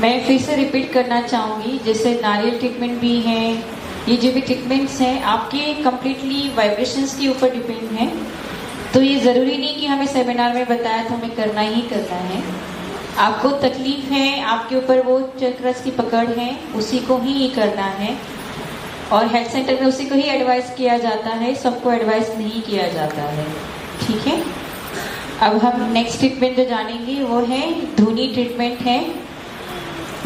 मैं फिर से रिपीट करना चाहूँगी, जैसे नारियल ट्रीटमेंट भी है, ये जो भी ट्रीटमेंट्स हैं आपके कम्प्लीटली वाइब्रेशंस के ऊपर डिपेंड है। तो ये ज़रूरी नहीं कि हमें सेमिनार में बताया तो हमें करना ही करना है। आपको तकलीफ है, आपके ऊपर वो चक्रस की पकड़ है, उसी को ही ये करना है। और हेल्थ सेंटर में उसी को ही एडवाइस किया जाता है, सबको एडवाइस नहीं किया जाता है। ठीक है, अब हम नेक्स्ट ट्रीटमेंट जो जानेंगे वो है धुनी ट्रीटमेंट है।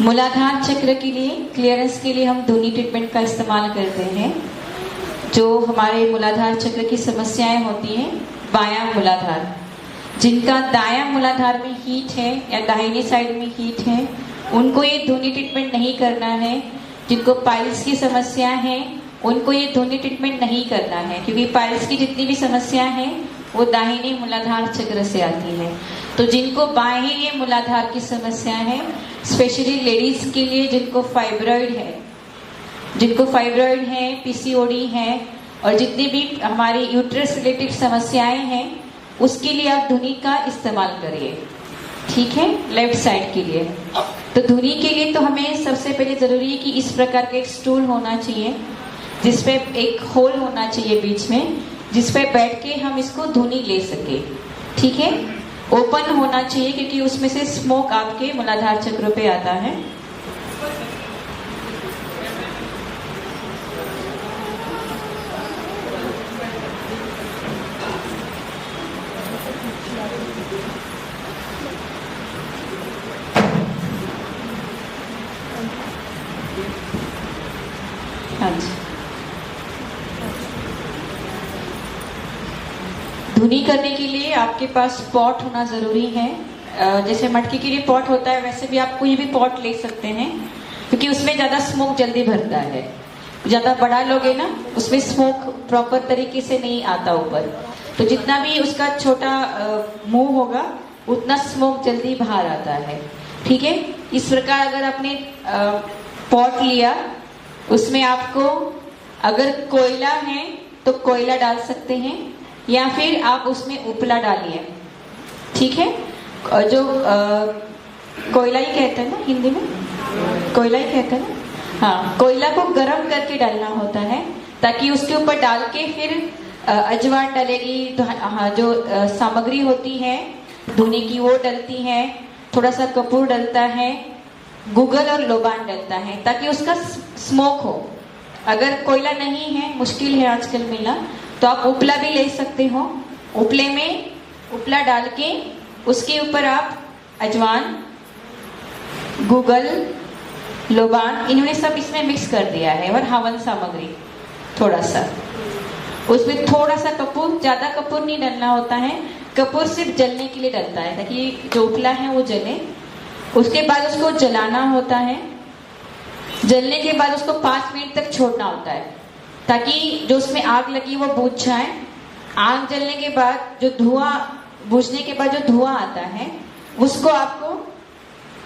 मूलाधार चक्र के लिए क्लियरेंस के लिए हम धुनी ट्रीटमेंट का इस्तेमाल करते हैं। जो हमारे मूलाधार चक्र की समस्याएं होती हैं, बायां मूलाधार, जिनका दायां मूलाधार में हीट है या दाहिनी साइड में हीट है, उनको ये धुनी ट्रीटमेंट नहीं करना है। जिनको पाइल्स की समस्या है उनको ये धुनी ट्रीटमेंट नहीं करना है, क्योंकि पाइल्स की जितनी भी समस्या है वो दाहिने मूलाधार चक्र से आती है। तो जिनको बाहिर मूलाधार की समस्या है, स्पेशली लेडीज के लिए जिनको फाइब्रॉइड है, पीसीओडी है, और जितनी भी हमारी यूट्रस रिलेटेड समस्याएं हैं, उसके लिए आप धुनी का इस्तेमाल करिए। ठीक है, लेफ्ट साइड के लिए। तो धुनी के लिए तो हमें सबसे पहले जरूरी है कि इस प्रकार का एक स्टूल होना चाहिए, जिसपे एक होल होना चाहिए बीच में, जिसपे बैठ के हम इसको धुनी ले सके। ठीक है, ओपन होना चाहिए क्योंकि उसमें से स्मोक आपके मूलाधार चक्र पे आता है। हाँ जी, धुनी करने के लिए आपके पास पॉट होना जरूरी है। जैसे मटके के लिए पॉट होता है, वैसे भी आप कोई भी पॉट ले सकते हैं, क्योंकि उसमें ज्यादा स्मोक जल्दी भरता है। ज्यादा बड़ा लोगे ना, उसमें स्मोक प्रॉपर तरीके से नहीं आता ऊपर, तो जितना भी उसका छोटा मुंह होगा उतना स्मोक जल्दी बाहर आता है। ठीक है, इस प्रकार अगर आपने पॉट लिया, उसमें आपको अगर कोयला है तो कोयला डाल सकते हैं, या फिर आप उसमें उपला डालिए। ठीक है, जो कोयला ही कहते हैं ना हिंदी में, कोयला ही कहते हैं ना। हाँ, कोयला को गर्म करके डालना होता है, ताकि उसके ऊपर डाल के फिर अजवाइन डलेगी, तो हाँ, जो सामग्री होती है धुनी की वो डलती है, थोड़ा सा कपूर डलता है, गूगल और लोबान डलता है, ताकि उसका स्मोक हो। अगर कोयला नहीं है, मुश्किल है आजकल मिलना, तो आप उपला भी ले सकते हो। उपले में उपला डाल के उसके ऊपर आप अजवान, गूगल, लोबान, इन्होंने सब इसमें मिक्स कर दिया है, और हवन सामग्री थोड़ा सा, उसमें थोड़ा सा कपूर, ज्यादा कपूर नहीं डालना होता है, कपूर सिर्फ जलने के लिए डलता है, ताकि जो उपला है वो जले। उसके बाद उसको जलाना होता है। जलने के बाद उसको 5 मिनट तक छोड़ना होता है, ताकि जो उसमें आग लगी वो बुझ जाए। आग जलने के बाद जो धुआं, बुझने के बाद जो धुआं आता है, उसको आपको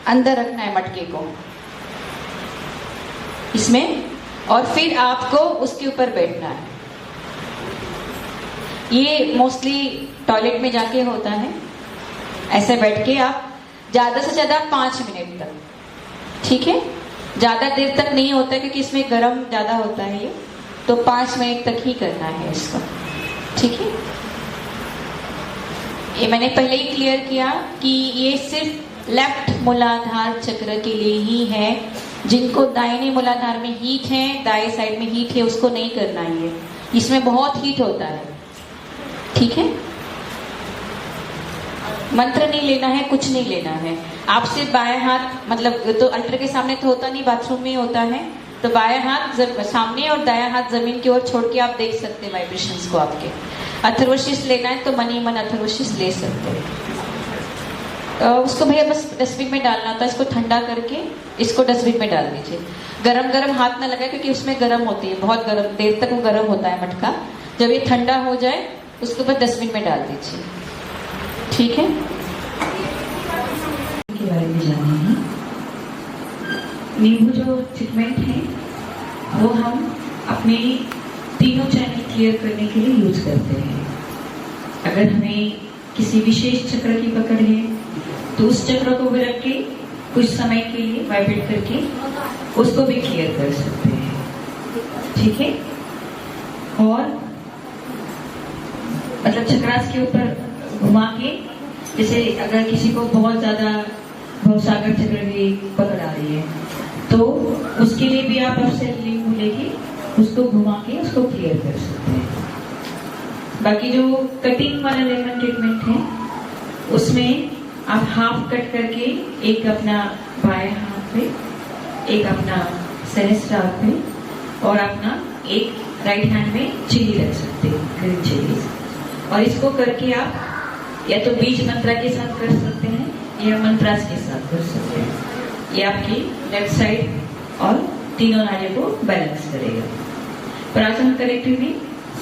अंदर रखना है मटके को इसमें, और फिर आपको उसके ऊपर बैठना है। ये मोस्टली टॉयलेट में जाके होता है, ऐसे बैठ के आप ज्यादा से ज्यादा 5 मिनट तक। ठीक है, ज्यादा देर तक नहीं होता है क्योंकि इसमें गर्म ज्यादा होता है ये, तो 5 मिनट तक ही करना है इसको। ठीक है, ये मैंने पहले ही क्लियर किया कि ये सिर्फ लेफ्ट मूलाधार चक्र के लिए ही है। जिनको दाहिने मूलाधार में हीट है, दाएं साइड में हीट है, उसको नहीं करना है, इसमें बहुत हीट होता है। ठीक है, मंत्र नहीं लेना है, कुछ नहीं लेना है। आप सिर्फ बाएं हाथ, मतलब तो अल्टर के सामने तो होता नहीं, बाथरूम में होता है, तो बाएं हाथ सामने और दायां हाथ जमीन की ओर छोड़ के आप देख सकते हैं वाइब्रेशंस को आपके। अथर्वशीष लेना है तो मन ही मन अथर्वशीष ले सकते हैं। उसको भैया बस डस्टबिन में डालना होता है, इसको ठंडा करके इसको डस्टबिन में डाल दीजिए। गरम गरम हाथ ना लगाए, क्योंकि उसमें गरम होती है, बहुत गरम देर तक वो गरम होता है मटका। जब ये ठंडा हो जाए उसको बस डस्टबिन में डाल दीजिए। ठीक है, के बारे में जानेंगे। नींबू जो ट्रीटमेंट है वो हम अपने तीनों चैनल क्लियर करने के लिए यूज करते हैं। अगर हमें किसी विशेष चक्र की पकड़ है तो उस चक्र को भी रख के कुछ समय के लिए वाइब्रेट करके उसको भी क्लियर कर सकते हैं। ठीक है, और मतलब चक्रास के ऊपर घुमा के, जैसे अगर किसी को बहुत ज्यादा भवसागर चक्र भी पकड़ आ रही है तो उसके लिए भी आप आपसे लिंक लेके उसको घुमा के उसको क्लियर कर सकते हैं। बाकी जो कटिंग वाला लेमन ट्रीटमेंट है उसमें आप हाफ कट करके एक अपना बाएं हाथ पे, एक अपना सहस्त्रार पे और अपना एक राइट हैंड में चिली रख सकते हैं, ग्रीन चिली। और इसको करके आप या तो बीज मंत्रा के साथ कर सकते हैं या मंत्रास के साथ कर सकते हैं। ये आपकी लेफ्ट साइड और तीनों नाड़ियों को बैलेंस करेगा। पर आज हम कलेक्टिव में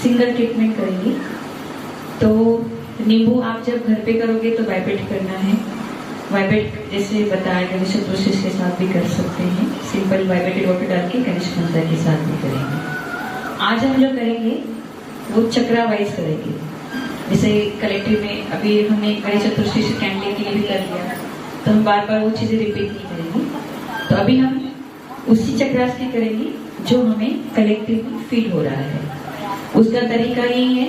सिंगल ट्रीटमेंट करेंगे। तो नींबू आप जब घर पे करोगे तो वाइब्रेट करना है। वाइब्रेट जैसे बताया गणेश प्रोसेस के साथ भी कर सकते हैं, सिंपल वाइब्रेटेड वाटर डाल के गणेश मंत्र के साथ भी करेंगे। आज हम जो करेंगे वो चक्रा वाइज करेंगे। जैसे कलेक्टिव में अभी हमने गणेश चतुर्थी से कैंडल के लिए भी कर लिया, तो हम बार बार वो चीजें रिपीट नहीं करेंगे। तो अभी हम उसी चक्रास की करेंगे जो हमें कलेक्टिव में फील हो रहा है। उसका तरीका यही है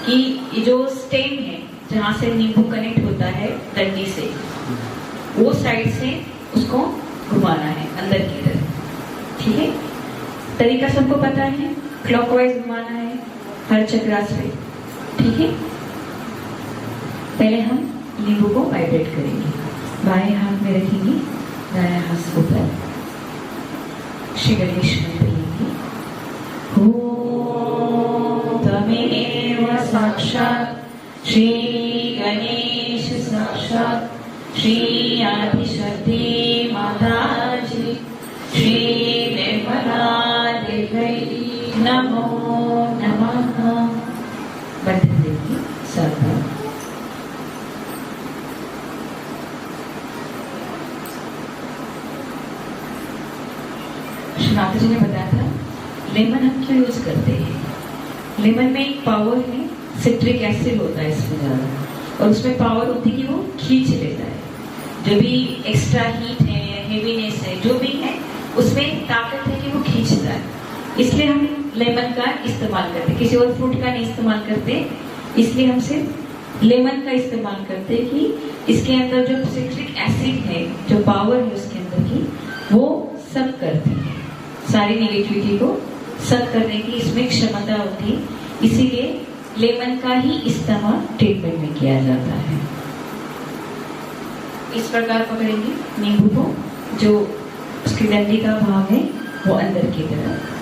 कि ये जो स्टेम है जहाँ से नींबू कनेक्ट होता है डंडी से, वो साइड से उसको घुमाना है अंदर की तरफ। ठीक है, तरीका सबको पता है, क्लॉकवाइज घुमाना है हर चक्रास पे। ठीक है, पहले हम नींबू को वाइब्रेट करेंगे। बाएं हाथ में रखेंगे, दायां हाथ ऊपर, श्री गणेश मंत्र लेंगे। ओम तमेव साक्षात् श्री गणेश साक्षात् श्री आदिशक्ति माताजी श्री निर्मला देवी नमो नमः। बंधन देंगे सर्व। माता जी ने बताया था लेमन हम क्यों यूज करते हैं। लेमन में एक पावर है, सिट्रिक एसिड होता है इसमें ज्यादा, और उसमें पावर होती है कि वो खींच लेता है। जो भी एक्स्ट्रा हीट है, हेवीनेस है, जो भी है उसमें ताकत है कि वो खींचता है। इसलिए हम लेमन का इस्तेमाल करते हैं, किसी और फ्रूट का नहीं इस्तेमाल करते। इसलिए हम सिर्फ लेमन का इस्तेमाल करते हैं कि इसके अंदर जो सिट्रिक एसिड है, जो पावर है उसके अंदर की, वो सब करती है, सारी नेगेटिविटी को सक करने की इसमें क्षमता होती है। इसीलिए लेमन का ही इस्तेमाल ट्रीटमेंट में किया जाता है। इस प्रकार पकड़ेंगे नींबू को, जो उसकी डंडी का भाग है वो अंदर की तरफ।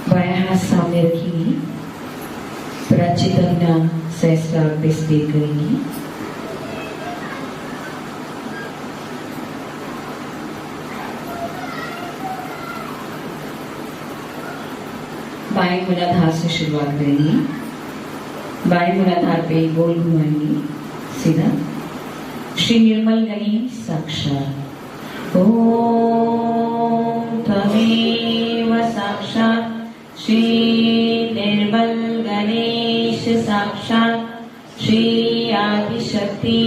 बायां हाथ सामने रखेंगे, प्राचित अपना सहस्त्रार पे स्थिर करेंगे। बाएं मूलाधार से शुरुआत करेंगे। बाएं मूलाधार पे गोल घुमाएंगे सीधा। श्री निर्मल गणेश साक्षात। ओम तमेव साक्षात श्री निर्मल गणेश साक्षात श्री आदिशक्ति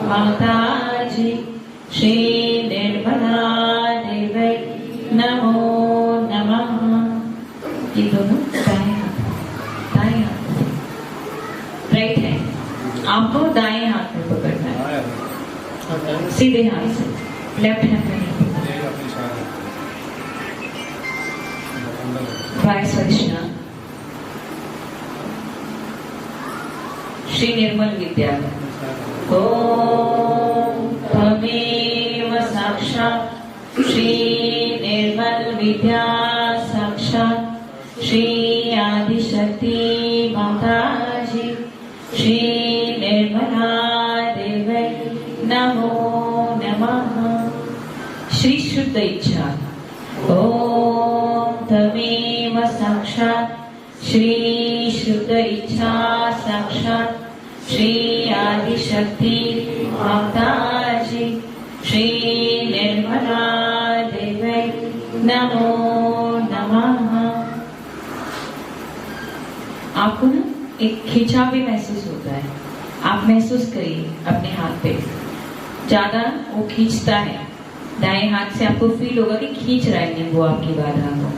माताजी श्री निर्मला देवी नमो नमः। ये दोनों दाएं हाथ राइट है, आपको दाएं हाथ में पकड़ना है, सीधे हाथ से, लेफ्ट हैंड में नहीं। बाय स्वरिष्णा श्री निर्मल विद्या। ओम तमेव साक्षात् श्री निर्मल विद्या साक्षात् श्री आदिशक्ति माताजी श्री निर्मला देवी नमो नमः। श्री शुद्ध इच्छा। ओम तमेव साक्षात् श्री शुद्ध इच्छा साक्षात् श्री आदिशक्ति माताजी श्री निर्मला देवी नमो नमः। आपको ना एक खिंचाव भी महसूस होता है, आप महसूस करिए अपने हाथ पे, ज्यादा वो खींचता है, दाएं हाथ से आपको फील होगा कि खींच रहा है नींबू आपकी बाधा को।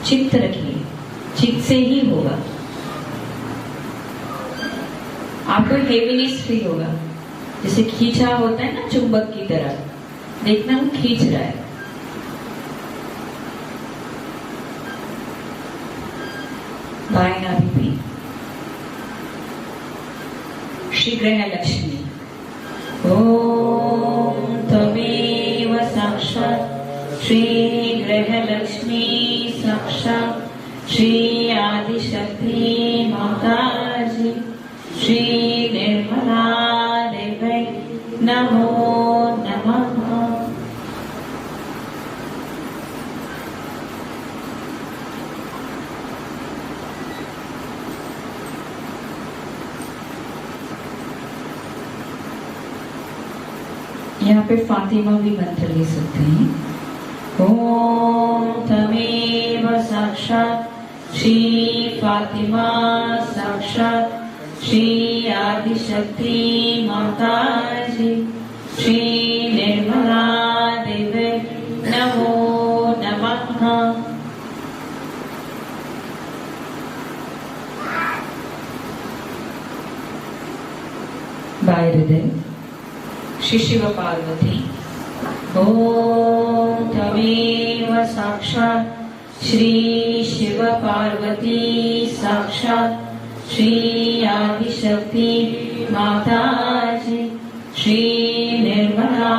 चित्त रखिए, चित्त से ही होगा। आपको हेवीनेस फील होगा, जैसे खींचा होता है ना चुंबक की तरह, देखना वो खींच रहा है। बाएं नाभि पे श्री ग्रह लक्ष्मी। ओम तमेव साक्षात् श्री ग्रह लक्ष्मी साक्षात् श्री आदिशक्ति माताजी श्री निर्मला देवी नमो नमः। यहाँ पे फातिमा भी मंत्र ले सकते हैं। ओम तमेव साक्षात् श्री फातिमा साक्षात् श्री आदिशक्ति माताजी श्री निर्मला देवी नमो नमः। बाय हृदय श्री शिव पार्वती। ओम तमेव साक्षात् श्री शिव पार्वती साक्षात् श्री आदिशक्ति माताजी श्री निर्मला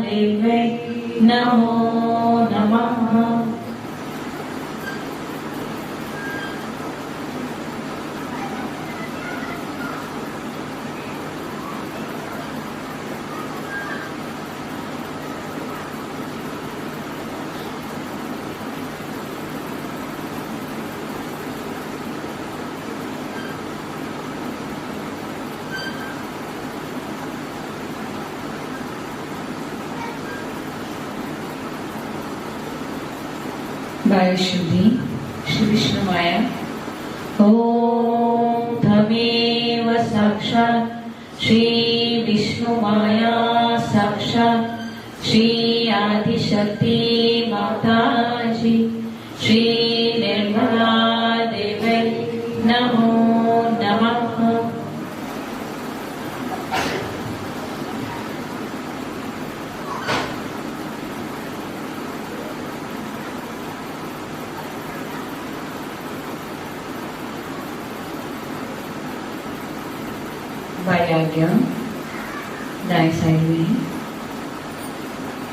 देवी नमो नमः। बाय शुद्धि श्री विष्णु माया। ओम तमेव साक्षात् श्री विष्णु माया साक्षात् श्री आदिशक्ति माताजी श्री निर्मला देवी नमो नमः। आज्ञा दाएं साइड में है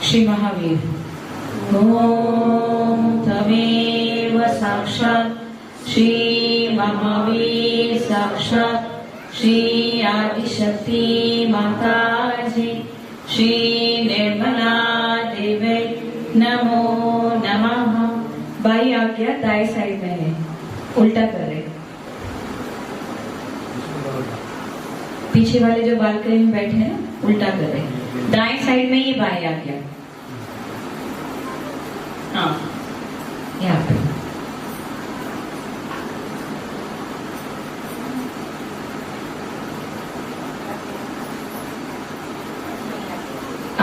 श्री महावीर। ओम तमेव साक्षात् श्री महावीर साक्षात् श्री आदिशक्ति माताजी श्री निर्मला देवी नमो नमः। बाई आज्ञा दाएं साइड में है, उल्टा कर रहे। पीछे वाले जो बालकनी में बैठे हैं ना, उल्टा कर रहे हैं। दाएं साइड में ये बाएं आ गया। हाँ, यहाँ पे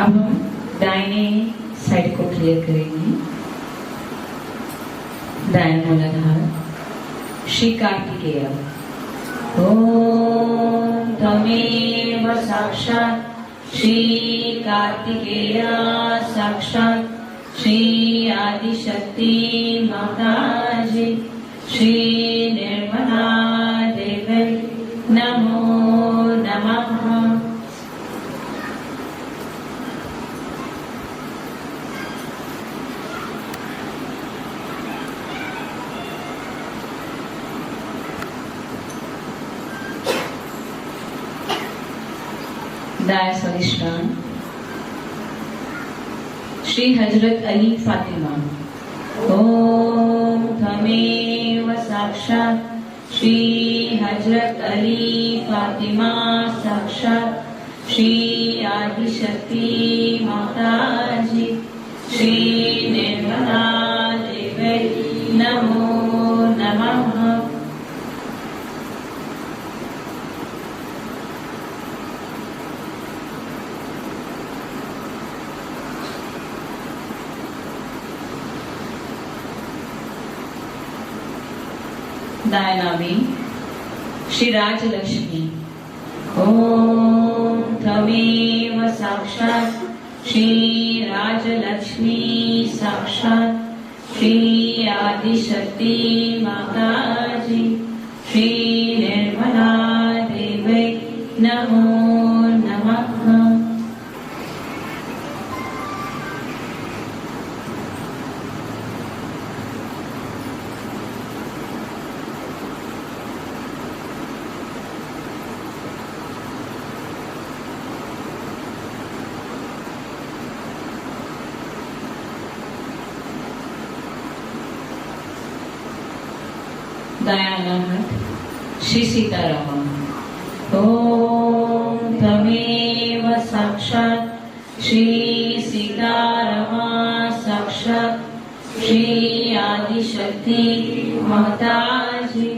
अब हम दाहिने साइड को क्लियर करेंगे। दाएं मूलाधार श्री कार्तिकेय। ओम तमेव साक्षात् श्री कार्तिकेय साक्षात् श्री आदिशक्ति माताजी श्री निर्मला देवी नमो नमः। दाएं स्वादिष्टान श्री हजरत अली फातिमा। ओम तमेव साक्षात् श्री हजरत अली फातिमा साक्षात् श्री आदिशक्ति माताजी श्री निर्मला देवी नमो नमः। दाया नाभि श्री राजलक्ष्मी। ओम तमेव साक्षात् श्री राजलक्ष्मी साक्षात् श्री आदिशक्ति माताजी श्री निर्मला देवी नमो नमः। दायां हाथ श्री सीताराम। ओम तमेव साक्षात् श्री सीतारामा साक्षात् श्री आदिशक्ति माताजी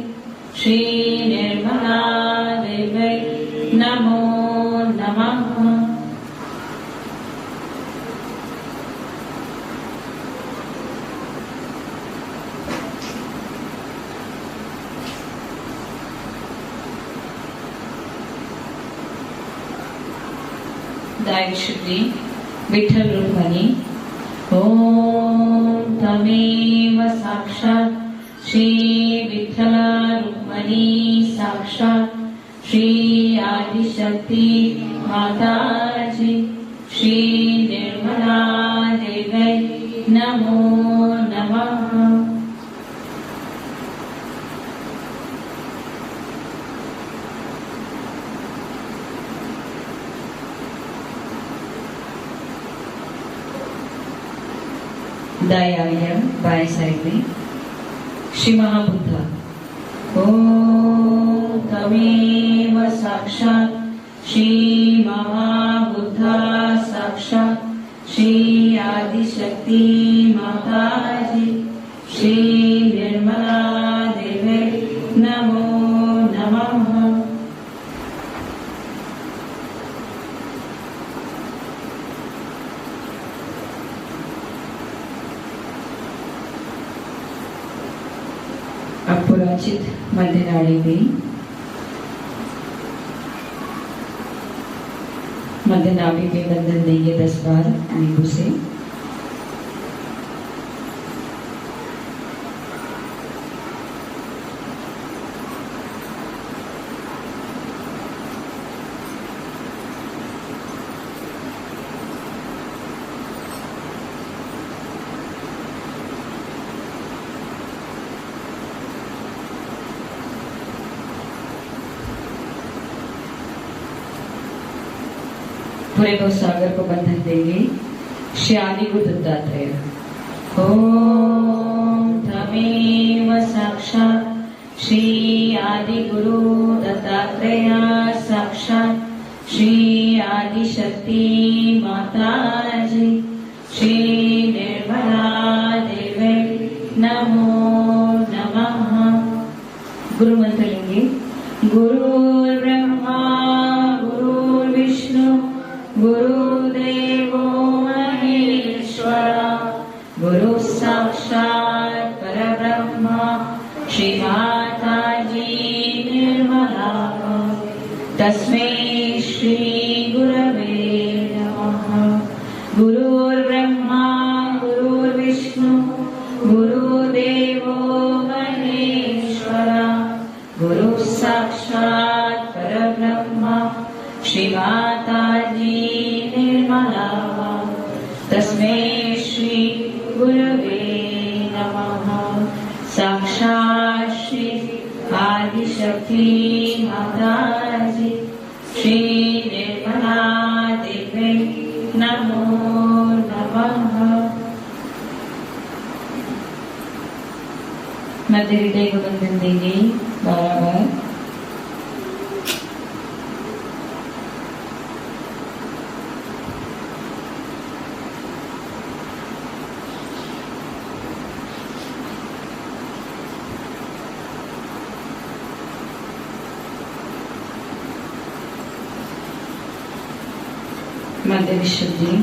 श्री निर्मला देवी नमो नमः। दाय शुद्धि विठ्ठल रुक्मिणी। ओम तमेव साक्षात् श्री विठ्ठल रुक्मिणी साक्षात् श्री आदिशक्ति माताजी श्री निर्मला देवी नमो नमः। दायां बाएं साइड में श्री महाबुद्धा। ओम तमेव साक्षात् श्री महाबुद्धा साक्षात् श्री आदिशक्ति माताजी श्री निर्मला देवी नमो नमः। अपराजित मध्य नाड़ी में मध्य नाभि पे बंधन देंगे 10 बार नींबू से। पूरे भव सागर को बंधन देंगे श्री आदि गुरु दत्तात्रेय। ओम तमेव साक्षात् श्री आदि गुरु दत्तात्रेय साक्षात् श्री आदि शक्ति माताजी श्री निर्मला देवी नमो नमः। गुरु मंत्र लेंगे। गुरुर्ब्रह्मा गुरुर्विष्णु गुरुदेवो महेश्वरा गुरु साक्षात् परब्रह्म श्री माताजी निर्मला तस्मै श्री गुरवे नमः। गुरुर्ब्रह्मा गुरुर्विष्णु गुरुदेवो महेश्वरा गुरु साक्षात् परब्रह्म श्री माताजी निर्मला तस्मै श्री गुरवे नमः। साक्षात् श्री आदिशक्ति माताजी श्री निर्मला देवी नमो नमः। मध्य हृदय को बंधन देंगे 12 बार। मध्य विशुद्धि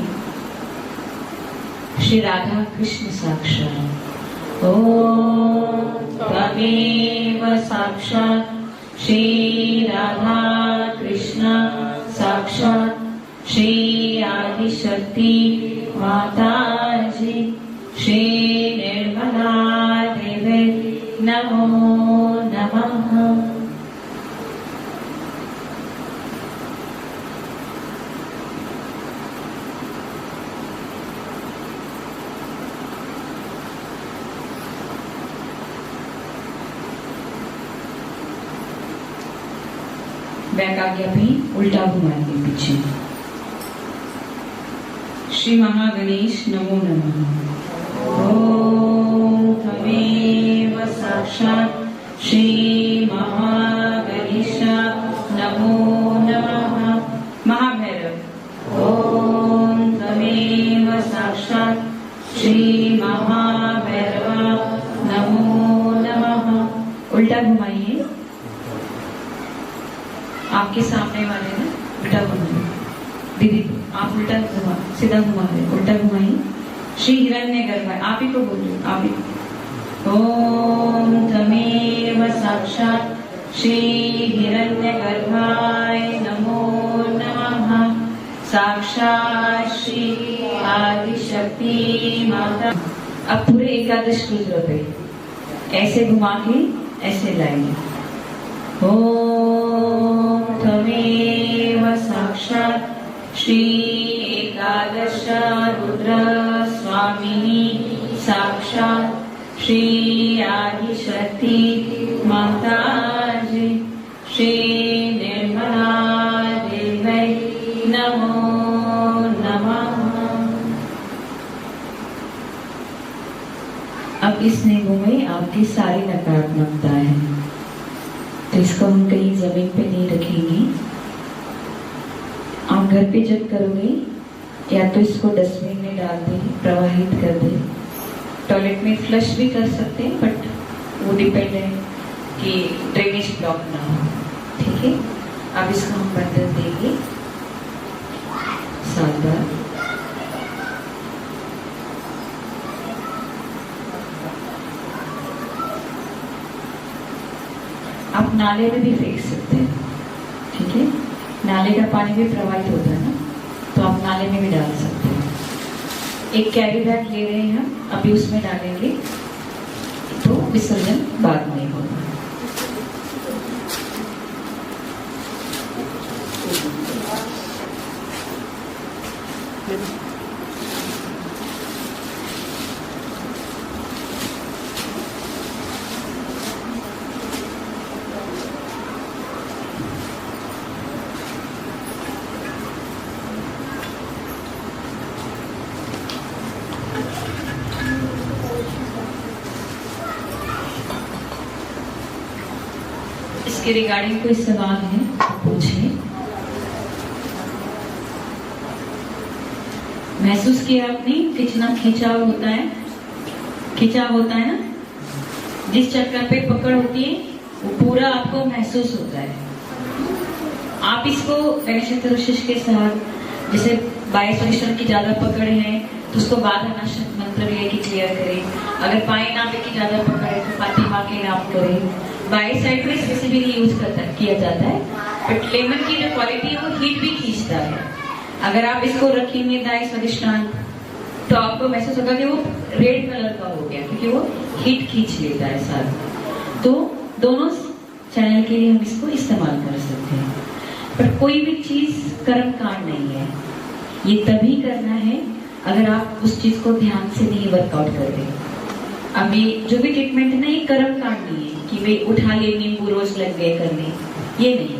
श्री राधा कृष्ण साक्षात्। ओम त्वमेव साक्षात् श्री राधा कृष्ण साक्षात् श्री आदिशक्ति माता जी श्री निर्मला देवी नमो नमः। बैक आगे अभी उल्टा घुमाएंगे पीछे। श्री महागणेश नमो नमः। ओम त्वमेव साक्षात् श्री महागणेश नमो नमः। महाभैरव ओम त्वमेव साक्षात् श्री महाभैरव नमो नमः। उल्टा घुमाइए, आपके सामने वाले ना उल्टा घुमाइए। दीदी आप उल्टा घुमा, सीधा घुमा रहे, उल्टा घुमाइए। श्री हिरण्यगर्भाय, आप ही को बोलिए, आप ही। ओम तमेव साक्षात् श्री हिरण्यगर्भाय नमो नमः। साक्षात् श्री आदिशक्ति माता। अब पूरे एकादश रुद्र पे ऐसे घुमा के ऐसे लाएंगे। ओम त्वमेव साक्षात् श्री एकादश रुद्र स्वामिनी साक्षात् श्री आदिशक्ति माता जी श्री निर्मला देवी नमो नमः। अब इस निगम में आपकी सारी नकारात्मकता है, तो इसको हम कहीं जमीन पे नहीं रखेंगे। आप घर पे जब करोगे या तो इसको डस्टबिन में डाल दें, प्रवाहित कर दें, टॉयलेट में फ्लश भी कर सकते हैं, बट वो डिपेंड है कि ड्रेनेज ब्लॉक ना हो। ठीक है, अब इसको हम बंधन देंगे 7 बार। आप नाले में भी फेंक सकते हैं। ठीक है, नाले का पानी भी प्रवाहित होता है ना, तो आप नाले में भी डाल सकते हैं। एक कैरी बैग ले रहे हैं हम, अभी उसमें डालेंगे तो विसर्जन बाद में होगा। इसके रिगार्डिंग कोई सवाल है तो पूछिए। महसूस किया आपने कितना खिंचाव होता है? खिंचाव होता है ना, जिस चक्कर पे पकड़ होती है वो पूरा आपको महसूस होता है। आप इसको गणेश चतुर्थी के साथ, जैसे 22 परिश्रम की ज्यादा पकड़ है तो उसको बाधा नाशक मंत्र लेके क्लियर करें। अगर पाए नाम की ज्यादा पकड़ है तो फातिमा के नाम करें। बाई साइड में स्पेसिफिकली यूज किया जाता है, बट लेमन की जो क्वालिटी है वो हीट भी खींचता है। अगर आप इसको रखेंगे दाएं स्वादिष्टान तो आपको महसूस होगा कि वो रेड कलर का हो गया, क्योंकि वो हीट खींच लेता है साथ। तो दोनों चैनल के लिए हम इसको इस्तेमाल कर सकते हैं, पर कोई भी चीज कर्म कांड नहीं है। ये तभी करना है अगर आप उस चीज को ध्यान से नहीं वर्कआउट कर रहे। अभी जो भी ट्रीटमेंट है ना, ये कर्म कांड नहीं है कि भाई उठा ले नींबू रोज लग गए करने, ये नहीं।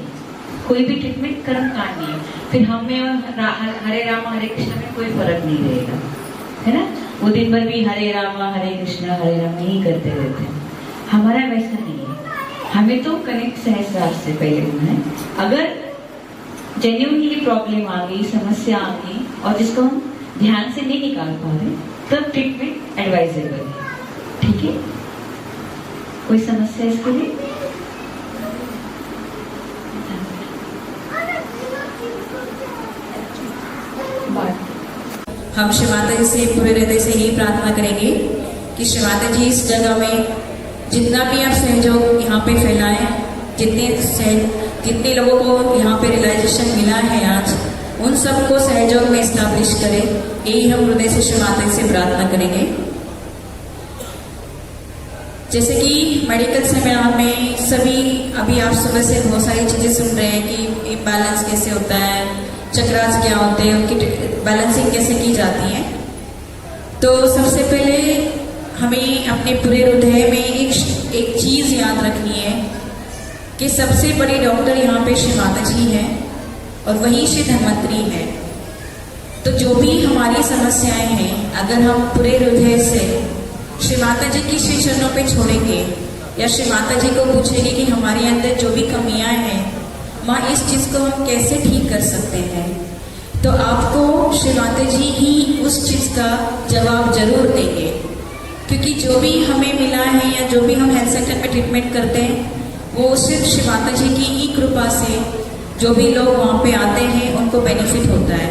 कोई भी ट्रीटमेंट कर्म कांड नहीं है। फिर हमें हरे राम हरे कृष्ण में कोई फर्क नहीं रहेगा, है ना। वो दिन भर भी हरे राम नहीं करते रहते हैं। हमारा वैसा नहीं है, हमें तो कनेक्ट सहस्रार से पहले होना है। अगर जेन्युइनली प्रॉब्लम आ गई, समस्या आ गई और जिसको हम ध्यान से नहीं निकाल पा रहे, तब ट्रीटमेंट एडवाइजेबल है। ठीक है, कोई समस्या इसके लिए? हम श्री माता जी से पूरे हृदय से यही प्रार्थना करेंगे कि शिव माता जी इस जगह में जितना भी आप सहयोग यहाँ पे फैलाएं, जितने लोगों को यहाँ पे रियलाइजेशन मिला है आज, उन सबको सहयोग में इस्टेब्लिश करें, यही हम हृदय से शिव माता जी से प्रार्थना करेंगे। जैसे कि मेडिकल सेमिनार में सभी अभी आप सुबह से बहुत सारी चीज़ें सुन रहे हैं कि इम्बैलेंस कैसे होता है, चक्रास क्या होते हैं, उनकी बैलेंसिंग कैसे की जाती है। तो सबसे पहले हमें अपने पूरे हृदय में एक चीज़ याद रखनी है कि सबसे बड़ी डॉक्टर यहाँ पे श्री माता जी हैं और वही श्री धन्वंतरी है। तो जो भी हमारी समस्याएं हैं, अगर हम पूरे हृदय से श्री माता जी की श्री चरणों पे छोड़ेंगे या श्री माता जी को पूछेंगे कि हमारे अंदर जो भी कमियां हैं, माँ इस चीज़ को हम कैसे ठीक कर सकते हैं, तो आपको श्री माता जी ही उस चीज़ का जवाब जरूर देंगे। क्योंकि जो भी हमें मिला है या जो भी हम हेल्थ सेक्टर में ट्रीटमेंट करते हैं, वो सिर्फ श्री माता जी की ही कृपा से जो भी लोग वहाँ पे आते हैं उनको बेनिफिट होता है।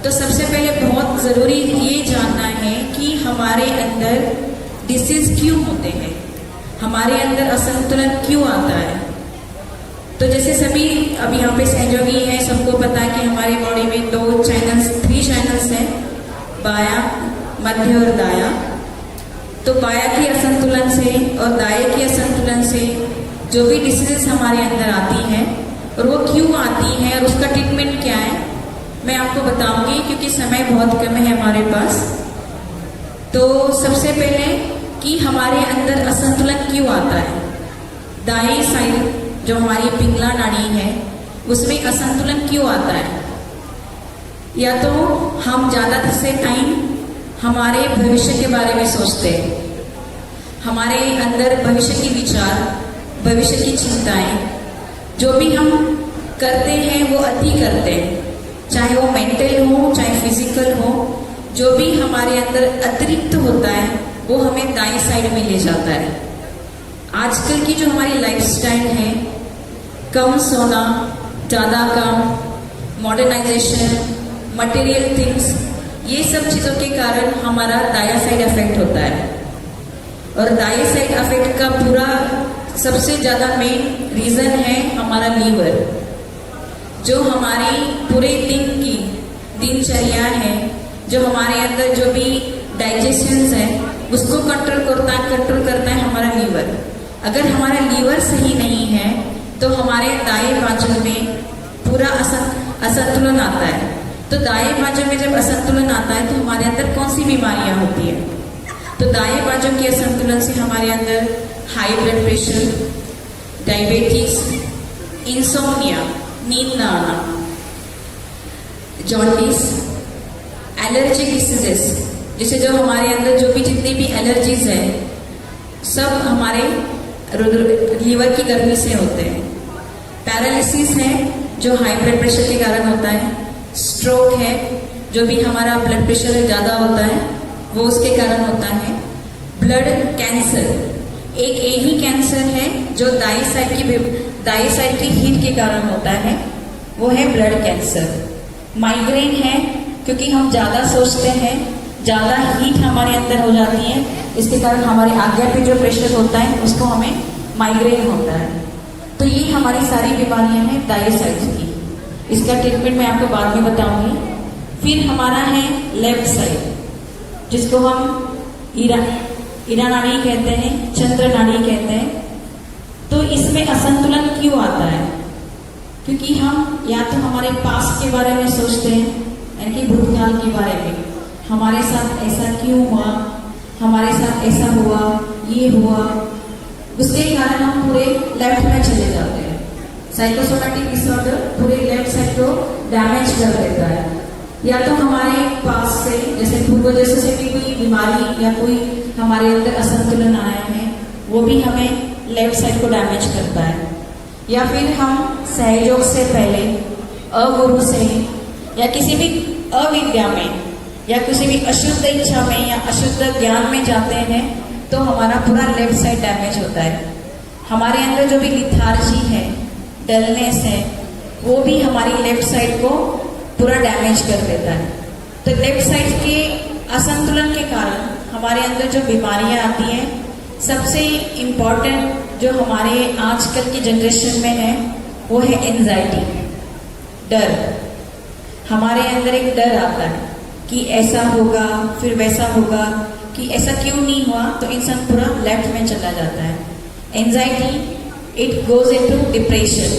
तो सबसे पहले बहुत ज़रूरी ये जानना है कि हमारे अंदर डिसीज क्यों होते हैं, हमारे अंदर असंतुलन क्यों आता है। तो जैसे सभी अब यहाँ पे सहयोगी हैं, सबको पता है कि हमारी बॉडी में 3 चैनल्स हैं, बायां, मध्य और दाया। तो बाया के असंतुलन से और दाएं के असंतुलन से जो भी डिसीजेस हमारे अंदर आती हैं और वो क्यों आती हैं और उसका ट्रीटमेंट क्या है, मैं आपको बताऊंगी क्योंकि समय बहुत कम है हमारे पास। तो सबसे पहले कि हमारे अंदर असंतुलन क्यों आता है। दाएं साइड जो हमारी पिंगला नाड़ी है उसमें असंतुलन क्यों आता है। या तो हम ज़्यादातर से टाइम हमारे भविष्य के बारे में सोचते हैं, हमारे अंदर भविष्य के विचार, भविष्य की चिंताएं, जो भी हम करते हैं वो अति करते हैं, चाहे वो मेंटल हो चाहे फिजिकल हो। जो भी हमारे अंदर अतिरिक्त होता है वो हमें दाएं साइड में ले जाता है। आजकल की जो हमारी लाइफस्टाइल है, कम सोना, ज़्यादा काम, मॉडर्नाइजेशन, मटेरियल थिंग्स, ये सब चीज़ों के कारण हमारा दाया साइड अफेक्ट होता है। और दाएं साइड अफेक्ट का पूरा सबसे ज़्यादा मेन रीज़न है हमारा लीवर, जो हमारी पूरे दिन की दिनचर्या है, जो हमारे अंदर जो भी डाइजेशंस है उसको कंट्रोल करता है हमारा लीवर। अगर हमारा लीवर सही नहीं है तो हमारे दाएं बाजू में पूरा असंतुलन आता है। तो दाएं बाजू में जब असंतुलन आता है तो हमारे अंदर कौन सी बीमारियां होती है। तो दाएं बाजू के असंतुलन से हमारे अंदर high blood pressure, diabetes, insomnia, नींद न आना, जॉन्डिस, एलर्जिक डिसीजेस, जैसे जो हमारे अंदर जो भी जितनी भी एलर्जीज है सब हमारे लीवर की गर्मी से होते हैं। पैरालिसिस है जो हाई ब्लड प्रेशर के कारण होता है। स्ट्रोक है जो भी हमारा ब्लड प्रेशर ज़्यादा होता है वो उसके कारण होता है। ब्लड कैंसर एक ही कैंसर है जो दाई साइड की हीट के कारण होता है, वो है ब्लड कैंसर। माइग्रेन है क्योंकि हम ज़्यादा सोचते हैं, ज़्यादा हीट हमारे अंदर हो जाती है, इसके कारण हमारे आज्ञा पे जो प्रेशर होता है उसको हमें माइग्रेन होता है। तो ये हमारी सारी बीमारियां हैं दाएं साइड की। इसका ट्रीटमेंट मैं आपको बाद में बताऊंगी। फिर हमारा है लेफ्ट साइड, जिसको हम ईरा नाड़ी कहते हैं, चंद्र नाड़ी कहते हैं। तो इसमें असंतुलन क्यों आता है? क्योंकि हम या तो हमारे पास्ट के बारे में सोचते हैं, यानी कि भूतकाल के बारे में, हमारे साथ ऐसा क्यों हुआ, हमारे साथ ऐसा हुआ, ये हुआ, उसके कारण हम पूरे लेफ्ट में चले जाते हैं। साइकोसोमैटिक डिसऑर्डर पूरे लेफ्ट साइड को डैमेज कर देता है। या तो हमारे पास से जैसे पूर्वजों से भी कोई बीमारी या कोई हमारे अंदर असंतुलन आया है वो भी हमें लेफ्ट साइड को डैमेज करता है। या फिर हम सहयोग से पहले अगुरु से या किसी भी अविद्या में या किसी भी अशुद्ध इच्छा में या अशुद्ध ज्ञान में जाते हैं तो हमारा पूरा लेफ्ट साइड डैमेज होता है। हमारे अंदर जो भी लिथार्जी है, डलनेस है, वो भी हमारी लेफ्ट साइड को पूरा डैमेज कर देता है। तो लेफ्ट साइड के असंतुलन के कारण हमारे अंदर जो बीमारियां आती हैं, सबसे इम्पोर्टेंट जो हमारे आजकल की जनरेशन में है वो है एंजाइटी, डर। हमारे अंदर एक डर आता है कि ऐसा होगा, फिर वैसा होगा, कि ऐसा क्यों नहीं हुआ, तो इंसान पूरा लेफ्ट में चला जाता है। Anxiety it goes into depression.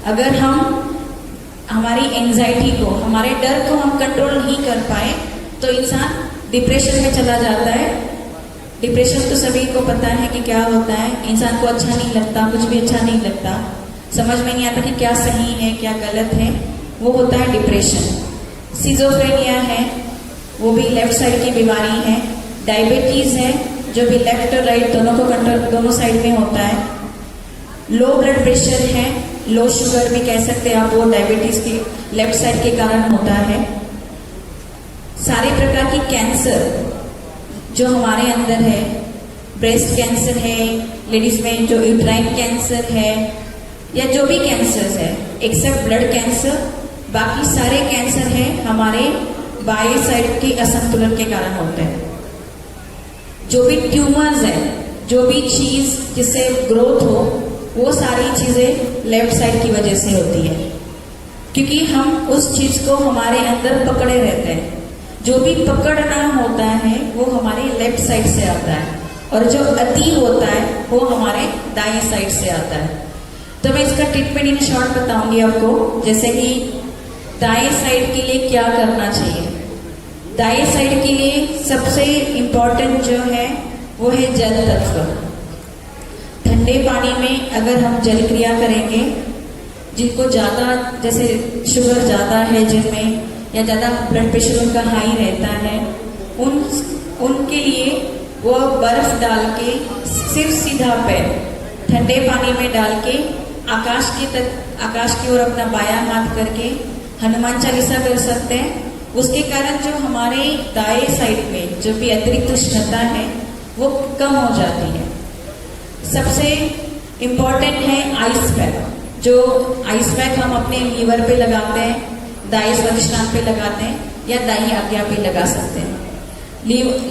अगर हम हमारी एंजाइटी को, हमारे डर को हम कंट्रोल नहीं कर पाए तो इंसान डिप्रेशन में चला जाता है। डिप्रेशन तो सभी को पता है कि क्या होता है, इंसान को अच्छा नहीं लगता, कुछ भी अच्छा नहीं लगता, समझ में नहीं आता कि क्या सही है क्या गलत है, वो होता है डिप्रेशन। सिजोफ्रेनिया है, वो भी लेफ्ट साइड की बीमारी है। डायबिटीज है, जो भी लेफ्ट और राइट दोनों को कंट्रोल, दोनों साइड में होता है। लो ब्लड प्रेशर है, लो शुगर भी कह सकते हैं आप, वो डायबिटीज के लेफ्ट साइड के कारण होता है। सारे प्रकार की कैंसर जो हमारे अंदर है, ब्रेस्ट कैंसर है, लेडीज में जो यूट्राइन कैंसर है, या जो भी कैंसर है एक्सेप्ट ब्लड कैंसर, बाकी सारे कैंसर है हमारे बाएं साइड के असंतुलन के कारण होते हैं। जो भी ट्यूमर्स है, जो भी चीज जिससे ग्रोथ हो, वो सारी चीजें लेफ्ट साइड की वजह से होती है, क्योंकि हम उस चीज को हमारे अंदर पकड़े रहते हैं। जो भी पकड़ना होता है वो हमारे लेफ्ट साइड से आता है, और जो अति होता है वो हमारे दाएं साइड से आता है। तो मैं इसका ट्रीटमेंट इन शॉर्ट बताऊंगी आपको, जैसे कि दाएं साइड के लिए क्या करना चाहिए। दाएं साइड के लिए सबसे इम्पोर्टेंट जो है वो है जल तत्व। ठंडे पानी में अगर हम जल क्रिया करेंगे, जिनको ज़्यादा जैसे शुगर ज़्यादा है जिनमें, या ज़्यादा ब्लड प्रेशर उनका हाई रहता है, उनके लिए वो बर्फ डाल के सिर्फ सीधा पैर ठंडे पानी में डाल के आकाश की ओर अपना बायां हाथ करके हनुमान चालीसा कर सकते हैं। उसके कारण जो हमारे दाएं साइड में जो भी अतिरिक्त उष्णता है वो कम हो जाती है। सबसे इम्पोर्टेंट है आइस पैक। जो आइस पैक हम अपने लीवर पे लगाते हैं, दाएं स्वादिष्टान पे लगाते हैं, या दाई आज्ञा पे लगा सकते हैं।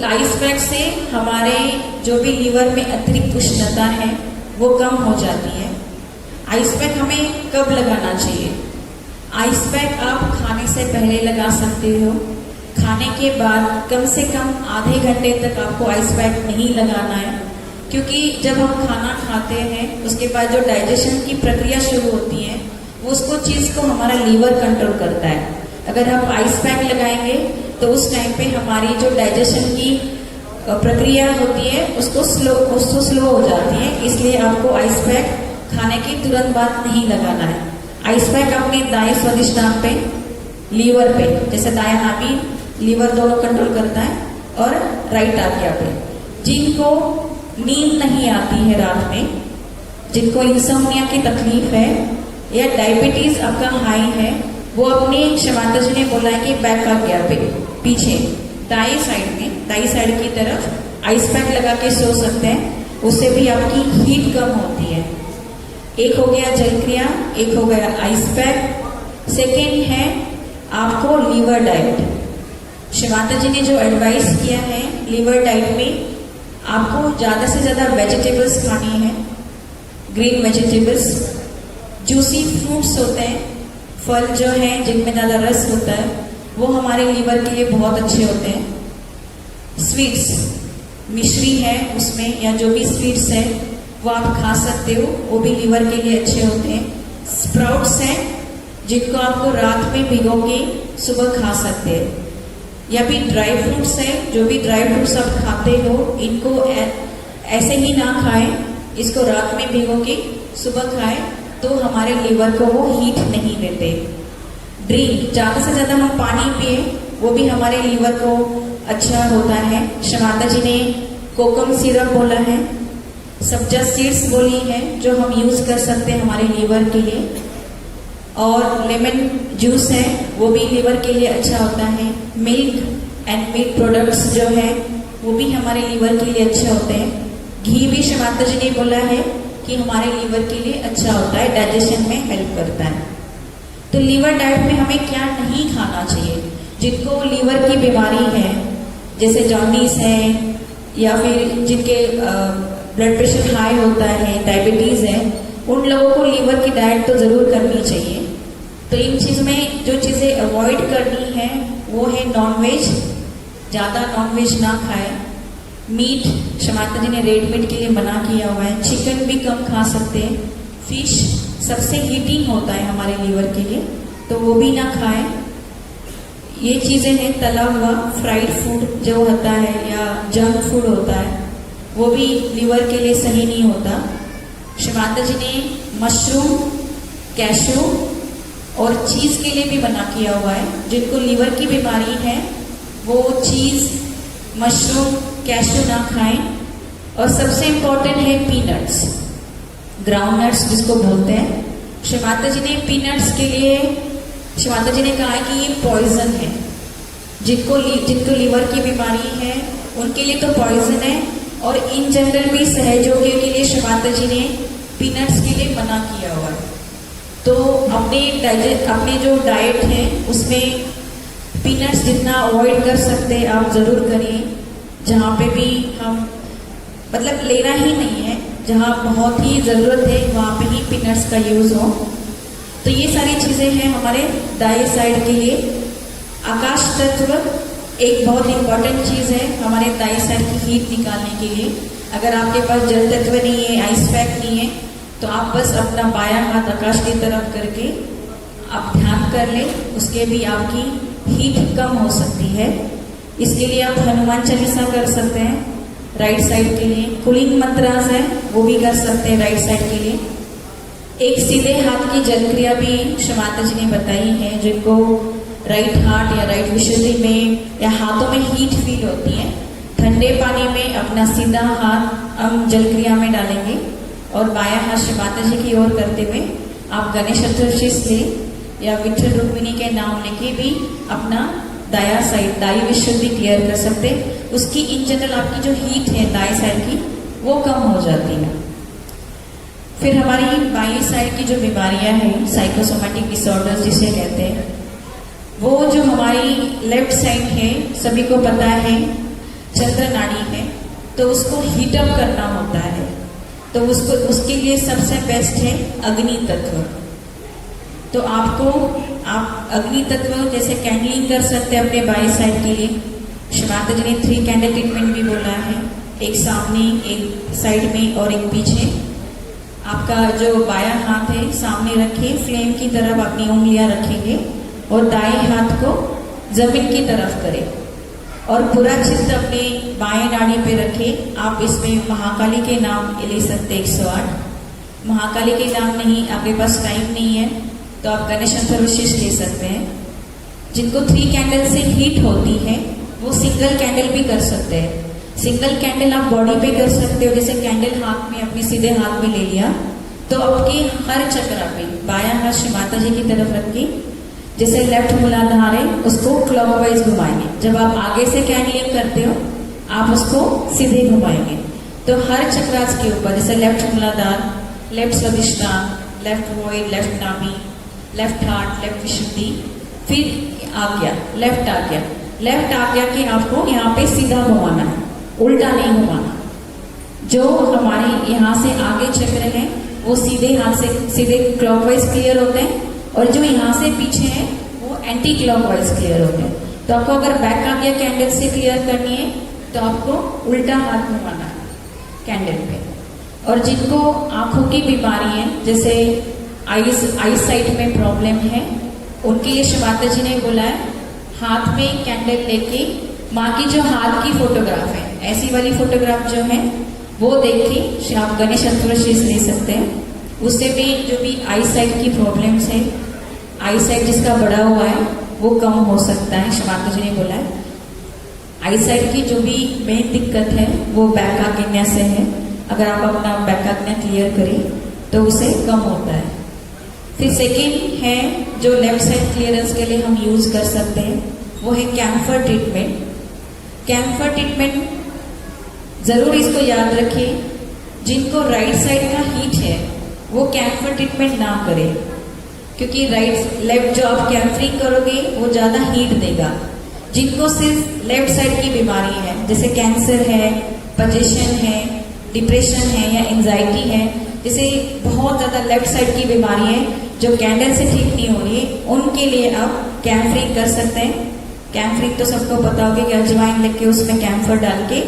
आइस पैक से हमारे जो भी लीवर में अतिरिक्त उष्णता है वो कम हो जाती है। आइस पैक हमें कब लगाना चाहिए? आइस पैक आप खाने से पहले लगा सकते हो। खाने के बाद कम से कम आधे घंटे तक आपको आइस पैक नहीं लगाना है, क्योंकि जब हम खाना खाते हैं उसके बाद जो डाइजेशन की प्रक्रिया शुरू होती है वो उसको चीज़ को हमारा लीवर कंट्रोल करता है। अगर हम आइस पैक लगाएंगे तो उस टाइम पे हमारी जो डाइजेशन की प्रक्रिया होती है उसको स्लो हो जाती है, इसलिए आपको आइस पैक खाने के तुरंत बाद नहीं लगाना है। आइस पैक अपने दाएं स्वादिष्टान पे, लीवर पे, जैसे दायां नाभि लीवर दोनों कंट्रोल करता है, और राइट आज्ञा पे। जिनको नींद नहीं आती है रात में, जिनको इंसोम्निया की तकलीफ है, या डायबिटीज आपका हाई है, वो अपने शमाता जी ने बोला है कि बैक आज्ञा पे पीछे दाएं साइड में, दाएं साइड की तरफ आइस पैक लगा के सो सकते हैं। उससे भी आपकी हीट कम होती है। एक हो गया जल क्रिया, एक हो गया आइस पैक। सेकेंड है आपको लीवर डाइट। शिवाता जी ने जो एडवाइस किया है लीवर डाइट में, आपको ज़्यादा से ज़्यादा वेजिटेबल्स खानी है, ग्रीन वेजिटेबल्स। जूसी फ्रूट्स होते हैं, फल जो हैं जिनमें ज़्यादा रस होता है, वो हमारे लीवर के लिए बहुत अच्छे होते हैं। स्वीट्स, मिश्री है उसमें, या जो भी स्वीट्स है वो आप खा सकते हो, वो भी लीवर के लिए अच्छे होते हैं। स्प्राउट्स हैं जिनको आपको रात में भिगो के सुबह खा सकते हैं, या भी ड्राई फ्रूट्स हैं, जो भी ड्राई फ्रूट्स आप खाते हो इनको ऐसे ही ना खाएं, इसको रात में भिगो के सुबह खाएं तो हमारे लीवर को वो हीट नहीं देते। ड्रिंक, ज़्यादा से ज़्यादा हम पानी पिए, वो भी हमारे लीवर को अच्छा होता है। शमाता जी ने कोकम सिरप बोला है, सब्जा सीड्स बोली है, जो हम यूज कर सकते हैं हमारे लीवर के लिए। और लेमन जूस है, वो भी लीवर के लिए अच्छा होता है। मिल्क एंड मिल्क प्रोडक्ट्स जो है वो भी हमारे लीवर के लिए अच्छे होते हैं। घी भी शमाता जी ने बोला है कि हमारे लीवर के लिए अच्छा होता है, डाइजेशन में हेल्प करता है। तो लीवर डाइट में हमें क्या नहीं खाना चाहिए? जिनको लीवर की बीमारी है, जैसे जॉन्डिस है, या फिर जिनके ब्लड प्रेशर हाई होता है, डायबिटीज है, उन लोगों को लीवर की डाइट तो जरूर करनी चाहिए। तो इन चीज में जो चीजें अवॉइड करनी है वो है नॉनवेज, ज्यादा नॉनवेज ना खाए। मीट शमाता जी ने रेड मीट के लिए मना किया हुआ है, चिकन भी कम खा सकते हैं। फिश सबसे हीटिंग होता है हमारे लीवर के लिए, तो वो भी ना खाएं। ये चीजें हैं तला हुआ फ्राइड फूड जो होता है या जंक फूड होता है, वो भी लीवर के लिए सही नहीं होता। शमाता जी ने मशरूम, कैशू और चीज के लिए भी मना किया हुआ है। जिनको लीवर की बीमारी है वो चीज, मशरूम, कैशू ना खाएं। और सबसे इंपॉर्टेंट है पीनट्स, ग्राउंडनट्स जिसको बोलते हैं। शमाता जी ने पीनट्स के लिए, शमाता जी ने कहा है कि ये पॉइजन है। जिनको लीवर की बीमारी है उनके लिए तो पॉइजन है, और इन जनरल भी सहयोगियों के लिए शमाता जी ने पीनट्स के लिए मना किया हुआ है। तो अपने जो डाइट है उसमें पीनट्स जितना अवॉइड कर सकते हैं आप जरूर करिए। जहाँ पे भी हम मतलब लेना ही नहीं है, जहाँ बहुत ही ज़रूरत है वहाँ पे ही पीनट्स का यूज़ हो। तो ये सारी चीज़ें हैं हमारे दाएं साइड के लिए। आकाश तत्व एक बहुत इंपॉर्टेंट चीज़ है हमारे दाएं साइड की हीट निकालने के लिए। अगर आपके पास जल तत्व नहीं है, आइस पैक नहीं है, तो आप बस अपना बायां हाथ आकाश की तरफ करके आप ध्यान कर ले, उसके भी आपकी हीट कम हो सकती है। इसके लिए आप हनुमान चालीसा कर सकते हैं राइट साइड के लिए। कूलिंग मंत्रास है वो भी कर सकते हैं राइट साइड के लिए। एक सीधे हाथ की जल क्रिया भी शमाता जी ने बताई है। जिनको राइट हार्ट या राइट विशुद्धि में या हाथों में हीट फील होती है, ठंडे पानी में अपना सीधा हाथ हम जल क्रिया में डालेंगे और बायां हाथ शमाता जी की ओर करते हुए आप गणेश चतुर्थी ले या विठल रुक्मिणी के नाम लेके भी अपना दाया साइड, दाई विशुद्धि क्लियर कर सकते। उसकी इन जनरल आपकी जो हीट है दाएं साइड की वो कम हो जाती है। फिर हमारी बाई साइड की जो बीमारियां हैं, साइकोसोमेटिक डिसऑर्डर्स जिसे कहते हैं, वो जो हमारी लेफ्ट साइड है सभी को पता है चंद्र नाड़ी है, तो उसको हीटअप करना होता है। तो उसके लिए सबसे बेस्ट है अग्नि तत्व। तो आप अग्नि तत्व जैसे कैंडलिंग कर सकते हैं अपने बाई साइड के लिए। शमाता जी ने 3 कैंडल ट्रीटमेंट भी बोला है, एक सामने, एक साइड में और एक पीछे। आपका जो बायां हाथ है सामने रखिए, फ्लेम की तरफ अपनी उंगलियां रखेंगे और दाएं हाथ को जमीन की तरफ करें और पूरा चित्त अपने बाएं नाड़ी पे रखें। आप इसमें महाकाली के नाम ले सकते 108। महाकाली के नाम नहीं, आपके पास टाइम नहीं है तो आप गणेश विशेष ले सकते हैं। जिनको 3 कैंडल से हीट होती है वो सिंगल कैंडल भी कर सकते हैं। सिंगल कैंडल आप बॉडी पे कर सकते हो, जैसे कैंडल हाथ में अपने सीधे हाथ में ले लिया तो आपके हर चक्रा पे बायां हाथ शमाता जी की तरफ रखिए, जैसे लेफ्ट मूलाधार है उसको क्लॉकवाइज घुमाएंगे। जब आप आगे से कैंडलिंग करते हो आप उसको सीधे घुमाएंगे, तो हर चक्रास के ऊपर जैसे लेफ्ट मूलाधार, left Swadhisthana, left void, left नाभि, लेफ्ट हार्ट, लेफ्ट विशुद्धि, फिर आज्ञा, लेफ्ट आज्ञा। लेफ्ट आज्ञा के आपको यहाँ पे सीधा घुमाना है, उल्टा नहीं घुमाना। जो हमारे यहाँ से आगे चक्र हैं वो सीधे हाथ से सीधे क्लॉकवाइज क्लियर होते हैं, और जो यहाँ से पीछे हैं वो एंटी क्लॉकवाइज क्लियर होते हैं। तो आपको अगर बैक आज्ञा कैंडल से क्लियर करनी है तो आपको उल्टा हाथ घुमाना है कैंडल पे। और जिनको आंखों की बीमारी है, जैसे आई साइट में प्रॉब्लम है, उनके लिए शमाता जी ने बोला है हाथ में कैंडल लेके माँ की जो हाथ की फोटोग्राफ है, ऐसी वाली फोटोग्राफ जो है वो देख के आप गणेश चतुर्थी ले सकते हैं। उससे भी जो भी आई साइट की प्रॉब्लम्स है, आई साइट जिसका बढ़ा हुआ है वो कम हो सकता है। शमाता जी ने बोला है आई साइट की जो भी मेन दिक्कत है वो बैक आज्ञा से है। अगर आप अपना बैक आज्ञा क्लियर करें तो उसे कम होता है। फिर सेकेंड है जो लेफ्ट साइड क्लियरेंस के लिए हम यूज कर सकते हैं, वो है कैम्फर ट्रीटमेंट। कैम्फर ट्रीटमेंट जरूर इसको याद रखिए, जिनको राइट साइड का हीट है वो कैम्फर ट्रीटमेंट ना करें, क्योंकि राइट लेफ्ट जो आप कैम्फरिंग करोगे वो ज्यादा हीट देगा। जिनको सिर्फ लेफ्ट साइड की बीमारी है, जैसे कैंसर है, पोजीशन है, डिप्रेशन है या एंजाइटी है, जैसे बहुत ज़्यादा लेफ्ट साइड की बीमारी है जो कैंडल से ठीक नहीं हो रही है, उनके लिए आप कैम्फ्रिंग कर सकते हैं। कैम्फ्रिंग तो सबको पता होगा कि अजवाइन लेके उसमें कैम्फर डाल के,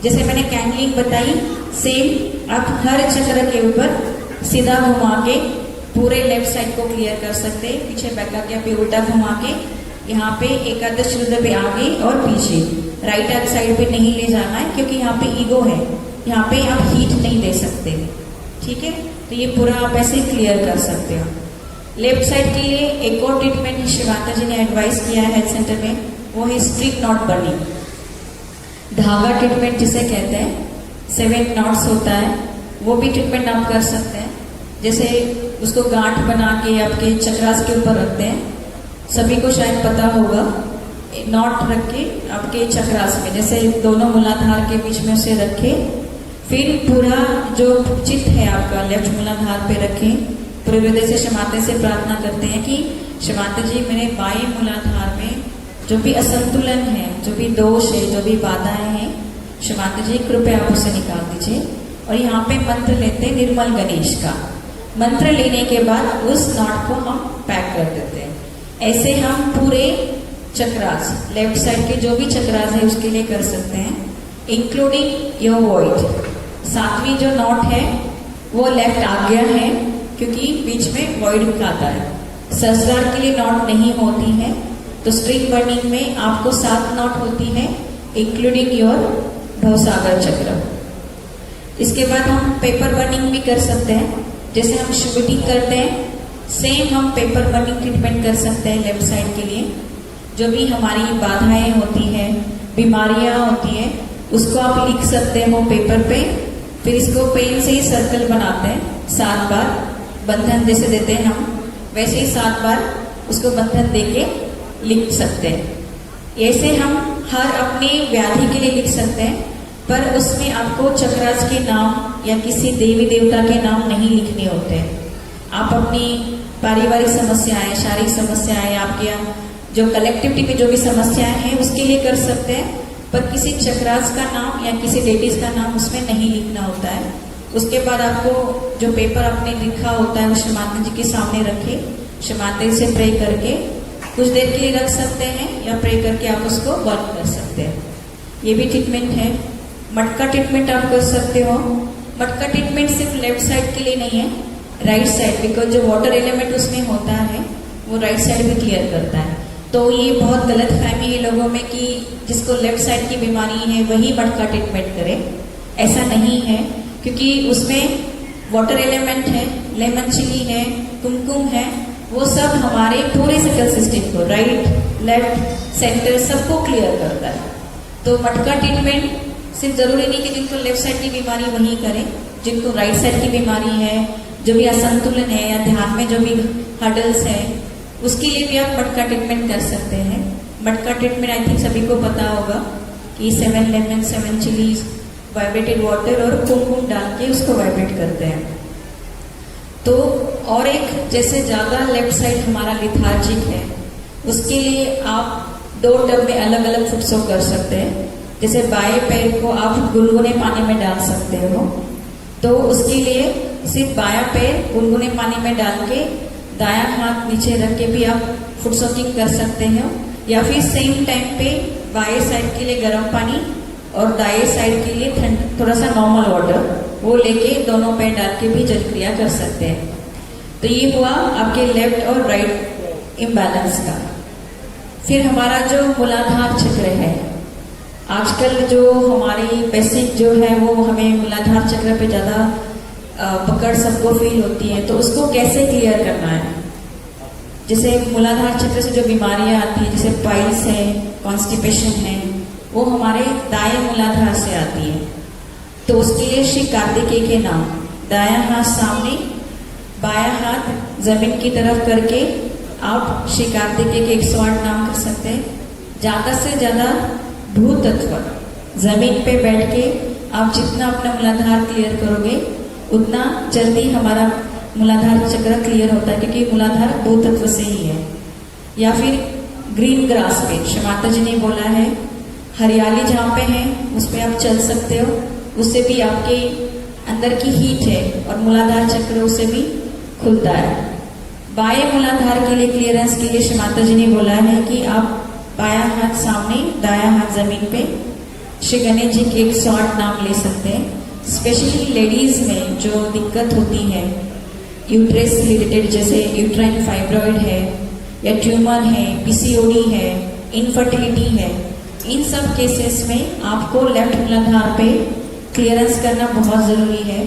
जैसे मैंने कैंडलिंग बताई, सेम आप हर चक्र के ऊपर सीधा घुमा के पूरे लेफ्ट साइड को क्लियर कर सकते हैं। पीछे बैक आके आप उल्टा घुमा के यहाँ पे एकादश रुद्र पे आगे और पीछे, राइट हैंड साइड पे नहीं ले जाना है क्योंकि यहाँ पे ईगो है, यहाँ पे आप हीट नहीं दे सकते, ठीक है। तो ये पूरा आप ऐसे क्लियर कर सकते हो। लेफ्ट साइड के लिए एक और ट्रीटमेंट शिवांता जी ने एडवाइस किया है हेल्थ सेंटर में, वो है स्ट्रिक नॉट बर्निंग, धागा ट्रीटमेंट जिसे कहते हैं, 7 नॉट्स होता है, वो भी ट्रीटमेंट आप कर सकते हैं। जैसे उसको गांठ बना के आपके चक्रास के ऊपर रखते हैं, सभी को शायद पता होगा, नॉट रख के आपके चक्रास में, जैसे दोनों मूलाधार के बीच में उसे रखे, फिर पूरा जो चित्त है आपका लेफ्ट मूलाधार पे रखें, पूरे हृदय से क्षमाते से प्रार्थना करते हैं कि क्षमाते जी मेरे बाएं मूलाधार में जो भी असंतुलन है, जो भी दोष है, जो भी बाधाएं हैं, क्षमाते जी कृपया आप उसे निकाल दीजिए। और यहाँ पे मंत्र लेते हैं निर्मल गणेश का। मंत्र लेने के बाद उस नॉट को हम पैक कर देते हैं। ऐसे हम पूरे चक्रास, लेफ्ट साइड के जो भी चक्रास है उसके लिए कर सकते हैं, इंक्लूडिंग योर वॉइड। 7वीं जो नॉट है वो लेफ्ट आज्ञा है क्योंकि बीच में वॉइड आता है। सहस्रार के लिए नॉट नहीं होती है, तो स्ट्रिंग बर्निंग में आपको 7 नॉट होती है, इंक्लूडिंग योर भवसागर चक्र। इसके बाद हम पेपर बर्निंग भी कर सकते हैं, जैसे हम शुभिटिंग करते हैं, सेम हम पेपर बर्निंग ट्रीटमेंट कर सकते हैं लेफ्ट साइड के लिए। जो भी हमारी बाधाएं होती हैं, बीमारियां होती हैं, उसको आप लिख सकते हो पेपर पे, फिर इसको पेन से ही सर्कल बनाते हैं 7 बार, बंधन जैसे देते हैं हम, वैसे ही 7 बार उसको बंधन देके लिख सकते हैं। ऐसे हम हर अपनी व्याधि के लिए लिख सकते हैं, पर उसमें आपको चक्रास के नाम या किसी देवी देवता के नाम नहीं लिखने होते। आप अपनी पारिवारिक समस्याएं, शारीरिक समस्याएं, आपके जो कलेक्टिविटी में जो भी समस्याएं हैं उसके लिए कर सकते हैं, पर किसी चक्रास का नाम या किसी डेटीज का नाम उसमें नहीं लिखना होता है। उसके बाद आपको जो पेपर आपने लिखा होता है वो क्षमाते जी के सामने रखे, क्षमाते से प्रे करके कुछ देर के लिए रख सकते हैं या प्रे करके आप उसको बर्न कर सकते हैं। ये भी ट्रीटमेंट है। मटका ट्रीटमेंट आप कर सकते हो। मटका ट्रीटमेंट सिर्फ लेफ्ट साइड के लिए नहीं है, राइट साइड, बिकॉज जो वाटर एलिमेंट उसमें होता है वो राइट साइड भी क्लियर करता है। तो ये बहुत गलत फहमी है लोगों में कि जिसको लेफ्ट साइड की बीमारी है वही मटका ट्रीटमेंट करे, ऐसा नहीं है, क्योंकि उसमें वाटर एलिमेंट है, लेमन चिली है, कुमकुम है, वो सब हमारे पूरे सेकल सिस्टम को, राइट, लेफ्ट, सेंटर, सबको क्लियर करता है। तो मटका ट्रीटमेंट सिर्फ जरूरी नहीं कि जिनको लेफ्ट साइड की बीमारी वही करें, जिनको राइट साइड की बीमारी है, जो भी असंतुलन है या ध्यान में जो भी हर्डल्स है, उसके लिए भी आप मटका ट्रीटमेंट कर सकते हैं। मटका ट्रीटमेंट आई थिंक सभी को पता होगा कि 7 लेमन, 7 चिलीज, वाइब्रेटेड वाटर और कुमकुम डाल के उसको वाइब्रेट करते हैं। तो और एक, जैसे ज्यादा लेफ्ट साइड हमारा लिथार्जिक है, उसके लिए आप 2 टब में अलग अलग फुटसो कर सकते हैं। जैसे बाएं पैर को आप गुनगुने पानी में डाल सकते हो, तो उसके लिए सिर्फ बायां पैर गुनगुने पानी में डाल के दायां हाथ नीचे रख के भी आप फुट सोकिंग कर सकते हो, या फिर सेम टाइम पे बाएं साइड के लिए गर्म पानी और दाएं साइड के लिए थोड़ा सा नॉर्मल वाटर वो लेके दोनों पैर डाल के भी जल क्रिया कर सकते हैं। तो ये हुआ आपके लेफ्ट और राइट इम्बैलेंस का। फिर हमारा जो मूलाधार चक्र है, आजकल जो हमारी बेसिक जो है वो हमें मूलाधार चक्र पे ज़्यादा पकड़ सबको फील होती है, तो उसको कैसे क्लियर करना है। जैसे मूलाधार चक्र से जो बीमारियां आती है, जैसे पाइल्स है, कॉन्स्टिपेशन है, वो हमारे दाएं मूलाधार से आती है। तो उसके लिए श्री कार्तिकेय के नाम, दायां हाथ सामने, बायां हाथ जमीन की तरफ करके आप श्री कार्तिकेय के 108 नाम कर सकते हैं। ज्यादा से ज्यादा भू तत्व जमीन पे बैठ के आप जितना अपना मूलाधार क्लियर करोगे उतना जल्दी हमारा मूलाधार चक्र क्लियर होता है, क्योंकि मूलाधार भू तत्व से ही है। या फिर ग्रीन ग्रास पे, माता जी ने बोला है हरियाली जहाँ पे है उस पे आप चल सकते हो, उससे भी आपके अंदर की हीट है और मूलाधार चक्र उससे भी खुलता है। बाएं मूलाधार के लिए क्लियरेंस के लिए श्री माता जी ने बोला है कि आप बायां हाथ सामने, दायां हाथ जमीन पे, श्री गणेश जी के एक शॉर्ट नाम ले सकते हैं। स्पेशली लेडीज में जो दिक्कत होती है यूट्रस रिलेटेड, जैसे यूट्राइन फाइब्रॉइड है या ट्यूमर है, पीसीओडी है, इनफर्टिलिटी है, इन सब केसेस में आपको लेफ्ट मूलाधार पे क्लियरेंस करना बहुत जरूरी है।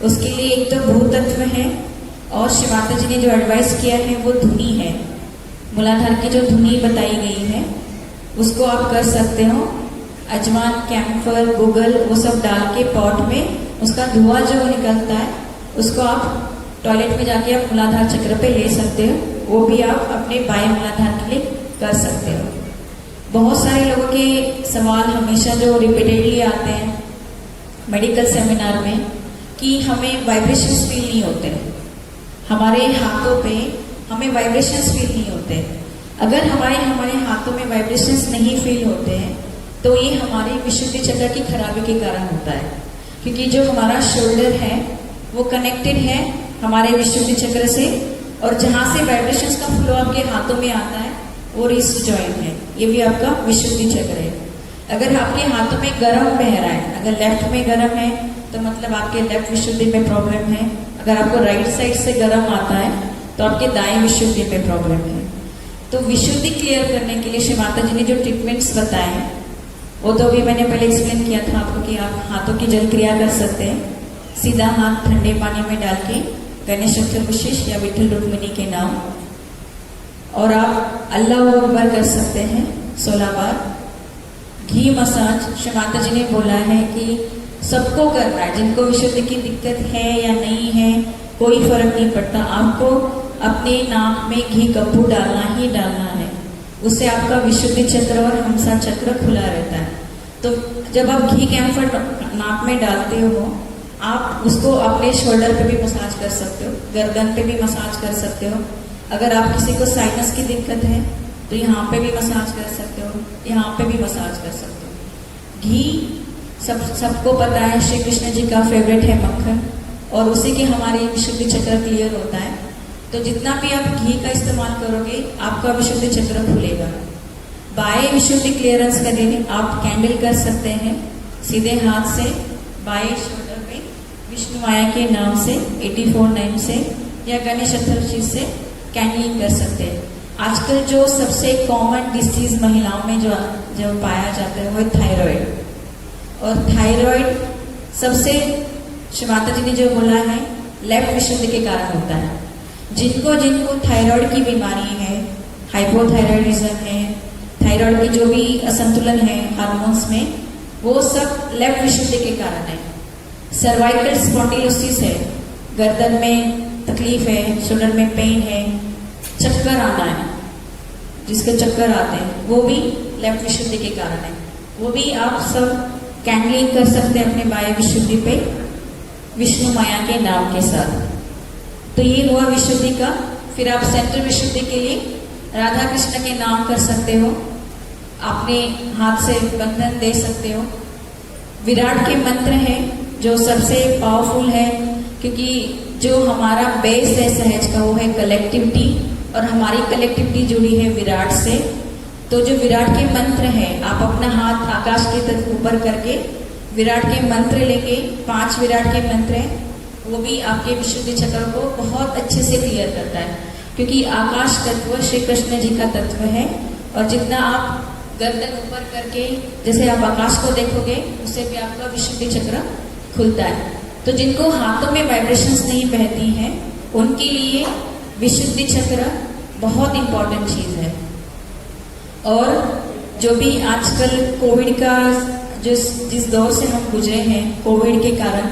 उसके लिए एक तो भू तत्व है और श्री माता जी ने जो एडवाइस किया है वो धुनी है। मूलाधार की जो धुनी बताई गई है उसको आप कर सकते हो। अजवान, कैम्फर, गूगल वो सब डाल के पॉट में उसका धुआं जो निकलता है उसको आप टॉयलेट में जाके आप मूलाधार चक्र पे ले सकते हो। वो भी आप अपने बाएं मूलाधार के लिए कर सकते हो। बहुत सारे लोगों के सवाल हमेशा जो रिपीटेडली आते हैं मेडिकल सेमिनार में कि हमें वाइब्रेशंस फील नहीं होते, हमारे हाथों पे हमें वाइब्रेशंस फील नहीं होते। अगर हमारे हाथों में वाइब्रेशंस नहीं फील होते हैं तो ये हमारे विशुद्धि चक्र की खराबी के कारण होता है, क्योंकि जो हमारा शोल्डर है वो कनेक्टेड है हमारे विशुद्धि चक्र से, और जहाँ से वाइब्रेशंस का फ्लो आपके हाथों में आता है वो रिस्ट जॉइंट है, ये भी आपका विशुद्धि चक्र है। अगर आपके हाथों में गर्म बह रहा है, अगर लेफ्ट में गर्म है तो मतलब आपके लेफ्ट विशुद्धि में प्रॉब्लम है। अगर आपको राइट साइड से गर्म आता है तो आपके दाएं विशुद्धि में प्रॉब्लम है। तो विशुद्धि क्लियर करने के लिए श्री माता जी ने जो ट्रीटमेंट्स बताए हैं वो तो अभी मैंने पहले एक्सप्लेन किया था आपको कि आप हाथों की जल क्रिया कर सकते हैं। सीधा हाथ ठंडे पानी में डाल के गणेश चतुर्दशी या विठल रुक्मिणी के नाम, और आप अल्लाह अकबर कर सकते हैं 16 बार। घी मसाज श्री माता जी ने बोला है कि सबको करना है, जिनको विशुद्धि की दिक्कत है या नहीं है कोई फर्क नहीं पड़ता, आपको अपने नाक में घी कपूर डालना ही डालना है। उससे आपका विशुद्धि चक्र और हमसा चक्र खुला रहता है। तो जब आप घी कैम्फर नाक में डालते हो आप उसको अपने शोल्डर पे भी मसाज कर सकते हो, गर्दन पे भी मसाज कर सकते हो। अगर आप किसी को साइनस की दिक्कत है तो यहाँ पे भी मसाज कर सकते हो, यहाँ पे भी मसाज कर सकते हो। घी सबको पता है श्री कृष्ण जी का फेवरेट है मक्खन, और उसी के हमारे विशुद्धि चक्र क्लियर होता है। तो जितना भी आप घी का इस्तेमाल करोगे आपका विशुद्धि चक्र खुलेगा। बाएं विशुद्धि क्लियरेंस करने के लिए आप कैंडल कर सकते हैं सीधे हाथ से बाएं शोल्डर पे विष्णु माया के नाम से 84 नाम से या गणेश चतुर्थी से कैंडलिंग कर सकते हैं। आजकल जो सबसे कॉमन डिसीज महिलाओं में जो पाया जाता है वो है थायराइड, और थायराइड सबसे श्री माता जी ने जो बोला है लेफ्ट विशुद्धि के कारण होता है। जिनको थायराइड की बीमारी है, हाइपोथायराइडिज्म है, थायराइड की जो भी असंतुलन है हार्मोन्स में, वो सब लेफ्ट विशुद्धि के कारण है। सर्वाइकल स्पॉन्डिलोसिस है, गर्दन में तकलीफ है, शोल्डर में पेन है, चक्कर आना है, जिसके चक्कर आते हैं वो भी लेफ्ट विशुद्धि के कारण है। वो भी आप सब कैंडलिंग कर सकते हैं अपने बाएं विशुद्धि पे विष्णु माया के नाम के साथ। तो ये हुआ विशुद्धि का। फिर आप सेंट्रल विशुद्धि के लिए राधा कृष्ण के नाम कर सकते हो, अपने हाथ से बंधन दे सकते हो। विराट के मंत्र है जो सबसे पावरफुल है, क्योंकि जो हमारा बेस है सहज का वो है कलेक्टिविटी, और हमारी कलेक्टिविटी जुड़ी है विराट से। तो जो विराट के मंत्र है आप अपना हाथ आकाश की तरफ ऊपर करके विराट के मंत्र लेके, 5 विराट के मंत्र हैं, वो भी आपके विशुद्धि चक्र को बहुत अच्छे से क्लियर करता है, क्योंकि आकाश तत्व श्री कृष्ण जी का तत्व है। और जितना आप गर्दन ऊपर करके जैसे आप आकाश को देखोगे उससे भी आपका विशुद्धि चक्र खुलता है। तो जिनको हाथों में वाइब्रेशंस नहीं बहती हैं उनके लिए विशुद्धि चक्र बहुत इंपॉर्टेंट चीज है। और जो भी आजकल कोविड का जिस दौर से हम गुजरे हैं, कोविड के कारण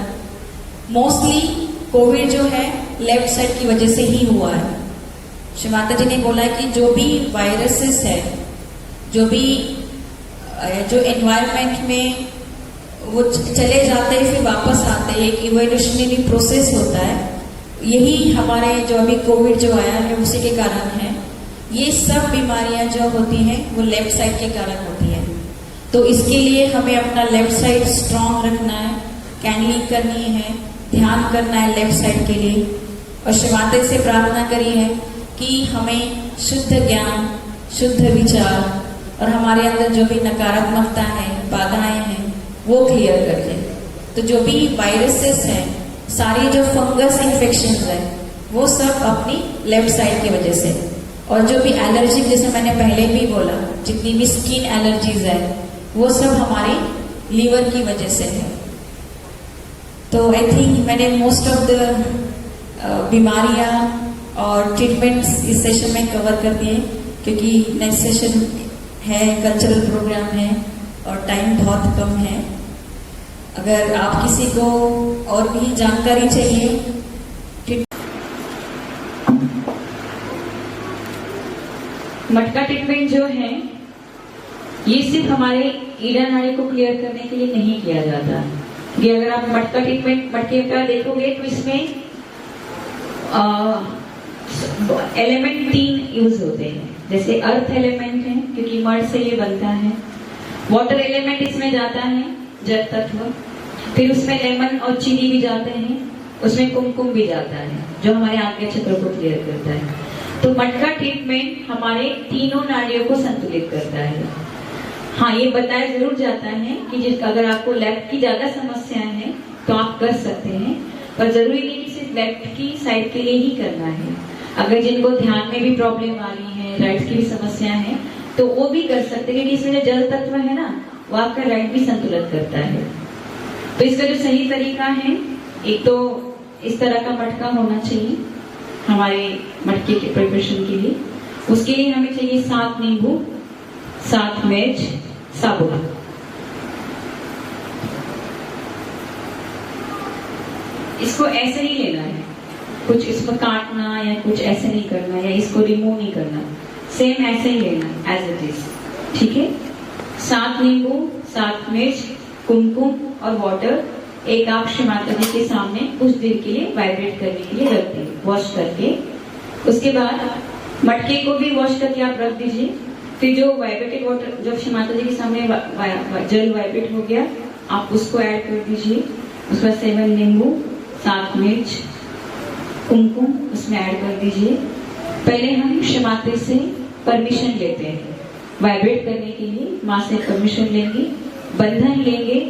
मोस्टली कोविड जो है लेफ्ट साइड की वजह से ही हुआ है। श्री माता जी ने बोला कि जो भी वायरसेस है, जो एनवायरनमेंट में वो चले जाते हैं फिर वापस आते हैं, एक इवोल्यूशनरी प्रोसेस होता है। यही हमारे जो अभी कोविड जो आया है उसी के कारण है। ये सब बीमारियां जो होती हैं वो लेफ्ट साइड के कारण होती हैं। तो इसके लिए हमें अपना लेफ्ट साइड स्ट्रांग रखना है, कैंडलिंग करनी है, ध्यान करना है लेफ्ट साइड के लिए, और शिव माता से प्रार्थना करी है कि हमें शुद्ध ज्ञान, शुद्ध विचार और हमारे अंदर जो भी नकारात्मकता है, बाधाएं हैं, वो क्लियर कर दे। तो जो भी वायरसेस हैं, सारी जो फंगस इन्फेक्शन है, वो सब अपनी लेफ्ट साइड की वजह से, और जो भी एलर्जी, जैसे मैंने पहले भी बोला, जितनी भी स्किन एलर्जीज है वो सब हमारी लीवर की वजह से है। तो आई थिंक मैंने मोस्ट ऑफ द बीमारियां और ट्रीटमेंट्स इस सेशन में कवर कर दिए, क्योंकि नेक्स्ट सेशन है, कल्चरल प्रोग्राम है और टाइम बहुत कम है। अगर आप किसी को और भी जानकारी चाहिए, मटका ट्रीटमेंट जो है ये सिर्फ हमारे ईड़ा नाड़ी को क्लियर करने के लिए नहीं किया जाता। कि अगर आप मटका ट्रीटमेंट, मटके का देखोगे तो इसमें एलिमेंट 3 यूज होते हैं। जैसे अर्थ एलिमेंट है, क्योंकि मड से ये बनता है। वाटर एलिमेंट इसमें जाता है, जल तत्व। फिर उसमें लेमन और चीनी भी जाते हैं, उसमें कुमकुम भी जाता है, जो हमारे आज्ञा चक्र को क्लियर करता है। तो मटका ट्रीटमेंट हमारे तीनों नाड़ियों को संतुलित करता है। हाँ, ये बताया जरूर जाता है कि अगर आपको लेफ्ट की ज्यादा समस्याएं हैं तो आप कर सकते हैं, पर जरूरी नहीं कि सिर्फ लेफ्ट की साइड के लिए ही करना है। अगर जिनको ध्यान में भी प्रॉब्लम आ रही है, राइट की भी समस्याएं हैं, तो वो भी कर सकते हैं, क्योंकि इसमें जो जल तत्व है ना, वो आपका राइट भी संतुलित करता है। तो इसका जो सही तरीका है, एक तो इस तरह का मटका होना चाहिए हमारे मटके के प्रिपरेशन के लिए। उसके लिए हमें चाहिए 7 नींबू, 7 मिर्च, साबुन। इसको ऐसे ही लेना है, कुछ इसको काटना या कुछ ऐसे नहीं करना, या इसको रिमूव नहीं करना, सेम ऐसे ही लेना एज इट इज। ठीक है, 7 नींबू, 7 मिर्च, कुमकुम और वाटर एक आप श्री माता जी के सामने कुछ देर के लिए वाइब्रेट करने के लिए रख देंगे, वॉश करके। उसके बाद मटके को भी वॉश करके आप रख दीजिए। फिर जो वाइब्रेटेड वाटर, जब श्री माता जी के सामने जल वाइब्रेट हो गया, आप उसको ऐड कर दीजिए। उसमें 7 नींबू, 7 मिर्च, कुमकुम उसमें ऐड कर दीजिए। पहले हम श्री माता से परमिशन लेते हैं वाइब्रेट करने के लिए। माँ से परमिशन लेंगे, बंधन लेंगे।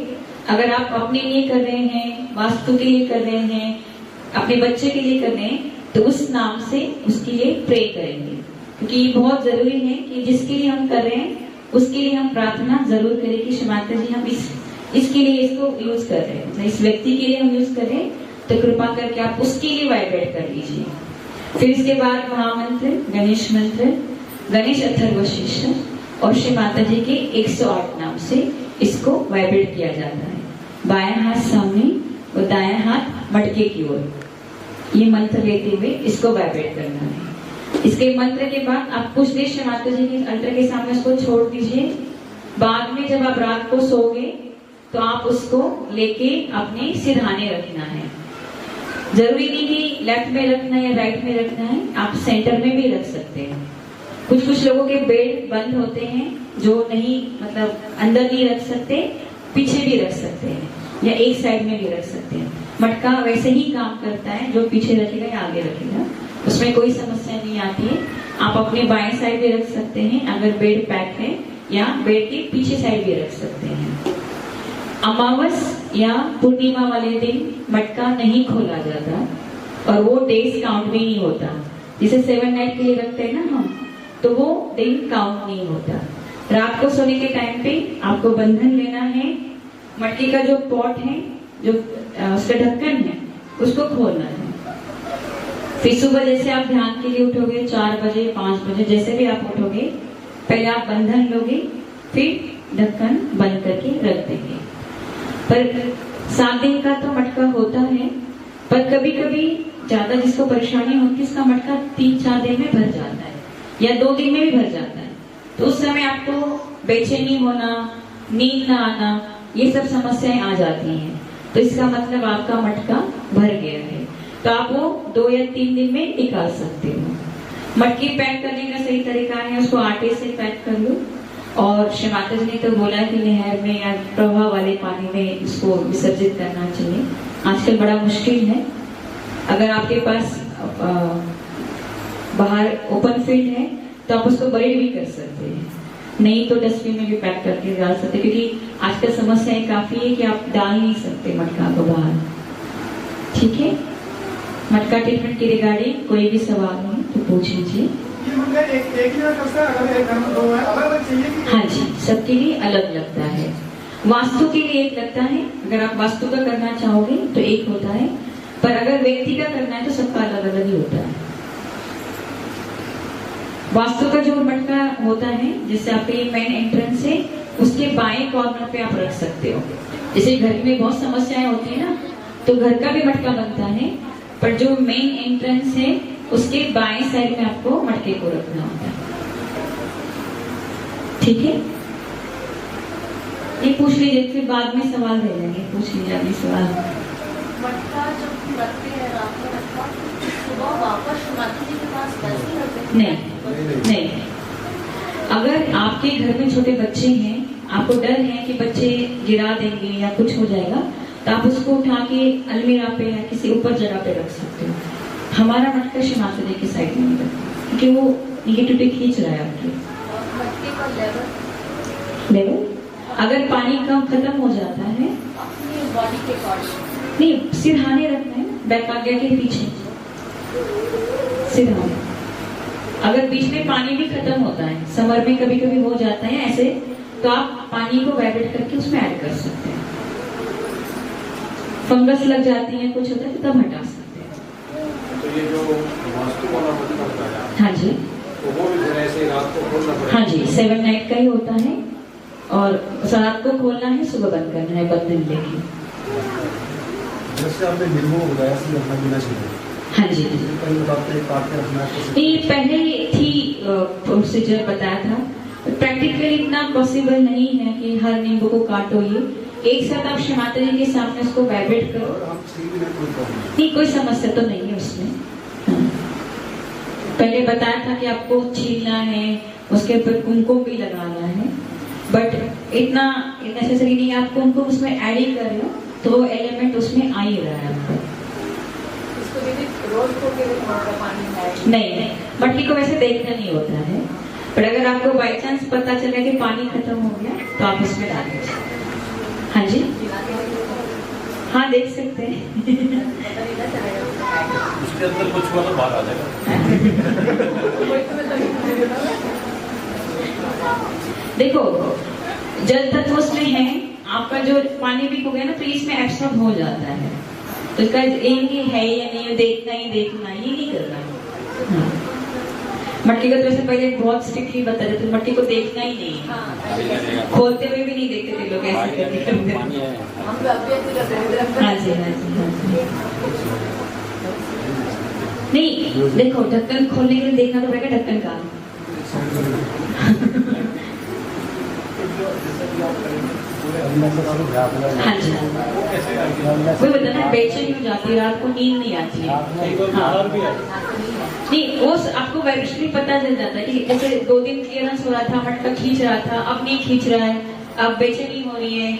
अगर आप अपने लिए कर रहे हैं, वास्तु के लिए कर रहे हैं, अपने बच्चे के लिए कर रहे हैं, तो उस नाम से उसके लिए प्रे करेंगे, क्योंकि ये बहुत जरूरी है कि जिसके लिए हम कर रहे हैं उसके लिए हम प्रार्थना जरूर करें कि श्री माता जी हम इसके लिए इसको यूज कर रहे हैं, इस व्यक्ति के लिए हम यूज कर रहे हैं, तो कृपा करके आप उसके लिए वाइब्रेट कर लीजिए। फिर इसके बाद महामंत्र, गणेश मंत्र, गणेश अथर्वशीर्ष और श्री माता जी के 108 नाम से इसको वाइब्रेट किया जाता है। बायां हाथ सामने और दायां हाथ मटके की ओर, ये मंत्र लेते हुए इसको वाइब्रेट करना है। इसके मंत्र के बाद आप कुछ देर श्री माता जी के अल्टर के सामने उसको छोड़ दीजिए। बाद में जब आप रात को सोओगे तो आप उसको लेके अपने सिरहाने रखना है। जरूरी नहीं कि लेफ्ट में रखना है या राइट में रखना है, आप सेंटर में भी रख सकते हैं। कुछ लोगों के बेड बंद होते हैं, जो नहीं, मतलब अंदर नहीं रख सकते, पीछे भी रख सकते हैं या एक साइड में भी रख सकते हैं। मटका वैसे ही काम करता है, जो पीछे रखेगा या आगे रखेगा, उसमें कोई समस्या नहीं आती है। आप अपने बाएं साइड भी रख सकते हैं अगर बेड पैक है, या बेड के पीछे साइड भी रख सकते हैं। अमावस या पूर्णिमा वाले दिन मटका नहीं खोला जाता, और वो डेज काउंट भी नहीं होता। जिसे 7 नाइट के लिए रखते हैं ना हम, तो वो दिन काउंट नहीं होता। रात को सोने के टाइम पे आपको बंधन लेना है, मटके का जो पॉट है, जो उसका ढक्कन है, उसको खोलना है। फिर सुबह जैसे आप ध्यान के लिए उठोगे, 4 बजे 5 बजे जैसे भी आप उठोगे, पहले आप बंधन लोगे, फिर ढक्कन बंद करके रख देंगे। पर 7 दिन का तो मटका होता है, पर कभी कभी ज्यादा जिसको परेशानी होती है, उसका मटका 3-4 दिन में भर जाता है या 2 दिन में भी भर जाता है। तो उस समय आपको बेचैनी होना, नींद ना आना, ये सब समस्याएं आ जाती हैं। तो इसका मतलब आपका मटका भर गया है, तो आप वो 2 या 3 दिन में निकाल सकते हो। मटकी पैक करने का सही तरीका है, उसको आटे से पैक कर लो। और श्री माता जी ने तो बोला कि नहर में या प्रवाह वाले पानी में इसको विसर्जित करना चाहिए। आजकल बड़ा मुश्किल है। अगर आपके पास बाहर ओपन फील्ड है तो आप उसको बरीड भी कर सकते हैं, नहीं तो डस्टबिन में भी पैक करके डाल सकते हैं, क्योंकि आजकल समस्याएं काफी है कि आप डाल नहीं सकते मटका को बाहर। ठीक है, मटका ट्रीटमेंट के रिगार्डिंग कोई भी सवाल हो तो पूछ लीजिए। हाँ जी, सबके लिए अलग लगता है। वास्तु के लिए एक लगता है, अगर आप वास्तु का करना चाहोगे तो एक होता है, पर अगर व्यक्ति का करना है तो सबका अलग अलग ही होता है। वास्तु का जो मटका होता है, जैसे आपके मेन एंट्रेंस है उसके बाएं कॉर्नर पे आप रख सकते हो। जैसे घर में बहुत समस्याएं होती है ना, तो घर का भी मटका बनता है, पर जो मेन एंट्रेंस है उसके बाएं साइड में आपको मटके को रखना होता है। ठीक है, ये पूछ लीजिए, फिर बाद में सवाल दे देंगे। पूछ लीजिए अपने सवाल। मटका जब रखते हैं रात में मटका, सुबह वापस माता जी के पास कैसे रखते हैं? नहीं, अगर आपके घर में छोटे बच्चे हैं, आपको डर है कि बच्चे गिरा देंगे या कुछ हो जाएगा, तो आप उसको उठा के अलमीरा पे या किसी ऊपर जगह पे रख सकते हो। हमारा मटका श्री माता जी की साइड में नहीं रखते, क्योंकि वो निगेटिविटी खींच रहा है आपके। मटके का लेवल अगर पानी कम खत्म हो जाता है, अपनी बॉडी के अकॉर्डिंग नहीं, सिरहाने रखना है, बैक आज्ञा के पीछे सिरहाने। अगर बीच में पानी भी खत्म होता है, समर में कभी कभी हो जाता है ऐसे, तो आप पानी को वाइब्रेट करके उसमें ऐड कर सकते हैं। फंगस लग जाती है, कुछ होता है, तो तब हटा सकते हैं। तो ये जो वास्तु वाला मटका होता है, हाँ जी, तो वो भी फिर ऐसे रात को खोलना पड़ेगा? हाँ जी, 7 नाइट का ही होता है, और रात को खोलना है, सुबह बंद करना है, बंधन लेके। जैसे आपने नींबू बताया कि रखना पीना चाहिए, हाँ जी, कहीं बताते काट के रखना है तो ये पहले थी प्रोसीजर बताया था। प्रैक्टिकली इतना पॉसिबल नहीं है कि हर नींबू को काटो। ये एक साथ आप श्री माता जी के सामने उसको वाइब्रेट करो, और हम छीन भी नहीं प्रॉब्लम नहीं, कोई समस्या तो नहीं है उसमें। हाँ। पहले बताया था कि आपको छीलना है, उसके ऊपर कुमकुम भी लगाना है, बट इतना नेसेसरी नहीं है। आप कुमकुम उसमें ऐड ही कर रहे हो तो वो एलिमेंट उसमें आ ही रहा है आपको। इसको दीदी रोज को के पानी है नहीं, मटकी को वैसे देखना नहीं होता है, पर अगर आपको बाई चांस पता चला कि पानी खत्म हो गया तो आप इसमें डाल दीजिए। हाँ जी, हाँ देख सकते हैं। उसके अंदर कुछ हुआ तो बाहर आ जाएगा। देखो, जल तत्व उसमें है, आपका जो पानी भी हो गया ना, तो इसमें एब्सॉर्ब हो जाता है। तो इसका एम ये है या नहीं, देखना ही देखना, ये नहीं करना। हाँ। मटकी को तो वैसे पहले बहुत स्ट्रिक्टली बता रहे थे, मटकी को देखना ही नहीं है, खोलते हुए भी नहीं देखते थे लोग, ऐसे करते। हम तो अभी ऐसे करते हैं। हाँ जी, हाँ जी, हाँ जी। नहीं, देखो, ढक्कन खोलने के लिए देखना तो पड़ेगा ढक्कन का। हाँ जी, वही बता ना, बेचैनी हो जाती है, रात को नींद नहीं आती है। हाँ। नहीं, वो आपको वाइब्रेशन पता चल जाता है कि जैसे 2 दिन क्लियरेंस हो रहा था, मटका खींच रहा था, अब नहीं खींच रहा है, अब बेचैनी हो रही है,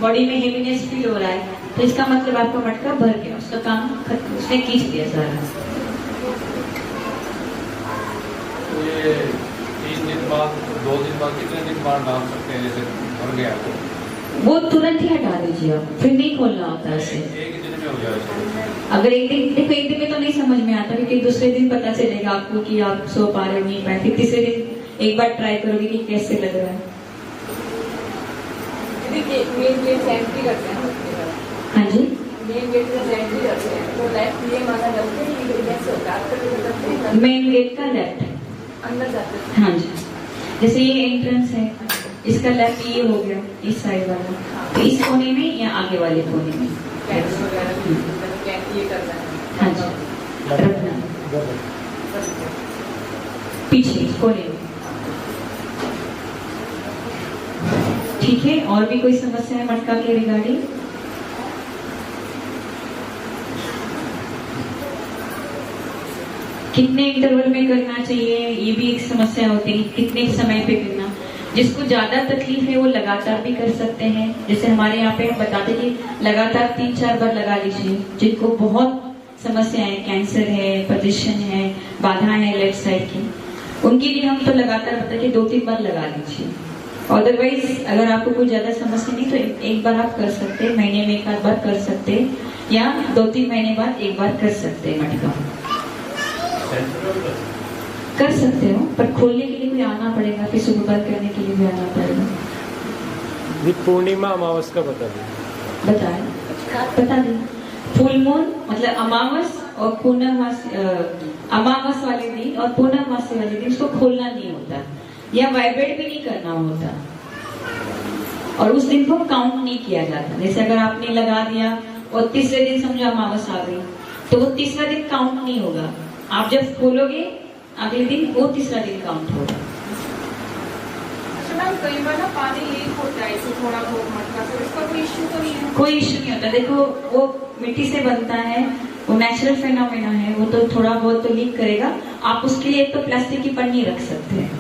बॉडी में हेवीनेस फील हो रहा है, तो इसका मतलब आपका मटका भर गया, उसका काम खत्म, उसने खींच दिया सारा। तो ये 3 दिन बाद, 2 दिन बाद, कितने दिन बाद डाल सकते हैं? जैसे भर गया तो वो तुरंत ही हटा दीजिए आप, फिर नहीं खोलना होता है उसे। एक ही दिन में हो जाए? अगर एक दिन, देखो, एक दिन में तो नहीं समझ में आता, क्योंकि दूसरे दिन पता चलेगा आपको कि आप सो पा रहे नहीं पाए, फिर तीसरे दिन एक बार ट्राई करोगे कि कैसे लग रहा है। दीदी मेन गेट से एंट्री करते हैं, हाँ जी, मेन गेट से एंट्री करते हैं तो लेफ्ट ये माना जाता है कि कैसे होता है, आपका जो करते हैं मेन गेट का लेफ्ट। अंदर जाते हैं। हाँ जी, जैसे ये एंट्रेंस है, इसका लेफ्ट ये हो गया, इस साइड वाला, तो इस कोने में या आगे वाले कोने में कैंडल वगैरह भी मतलब ये करना है। हाँ जी, रखना पीछे कोने में। ठीक है, और भी कोई समस्या है मटका के रिगार्डिंग? कितने इंटरवल में करना चाहिए, ये भी एक समस्या होती है, कितने समय पे करना। जिसको ज्यादा तकलीफ है वो लगातार भी कर सकते हैं। जैसे हमारे यहाँ पे हम बताते कि लगातार 3-4 बार लगा लीजिए। जिनको बहुत समस्याएं, कैंसर है, पोजीशन है, बाधाएं हैं लेफ्ट साइड की, उनके लिए हम तो लगातार बताते कि 2-3 बार लगा लीजिए। अदरवाइज अगर आपको कोई ज्यादा समस्या नहीं तो एक बार आप कर सकते हैं, महीने में 1 बार कर सकते हैं, या 2-3 महीने बाद 1 बार कर सकते हैं मटका। कर सकते हो, पर खोलने के लिए भी आना पड़ेगा, फिर सुबह करने के लिए भी आना पड़ेगा। ये पूर्णिमा अमावस का बता दें। बता दें। फुल मून मतलब अमावस और पूर्णमास, अमावस वाले दिन और पूर्णमासी वाले दिन उसको खोलना नहीं होता, या वाइब्रेट भी नहीं करना होता, और उस दिन को काउंट नहीं किया जाता। जैसे अगर आपने लगा दिया और तीसरे दिन समझो अमावस आ गई, तो वो तीसरा दिन काउंट नहीं होगा। आप जब खोलोगे अगले दिन वो तीसरा दिन काउंट होगा। अच्छा मैम, कई बार ना पानी लीक होता है इससे थोड़ा बहुत मटका, तो इसका कोई इश्यू तो नहीं है? कोई इश्यू नहीं होता। देखो वो मिट्टी से बनता है, वो नेचुरल फेनोमेना है, वो तो थोड़ा बहुत तो लीक करेगा। आप उसके लिए एक तो प्लास्टिक की पन्नी रख सकते हैं।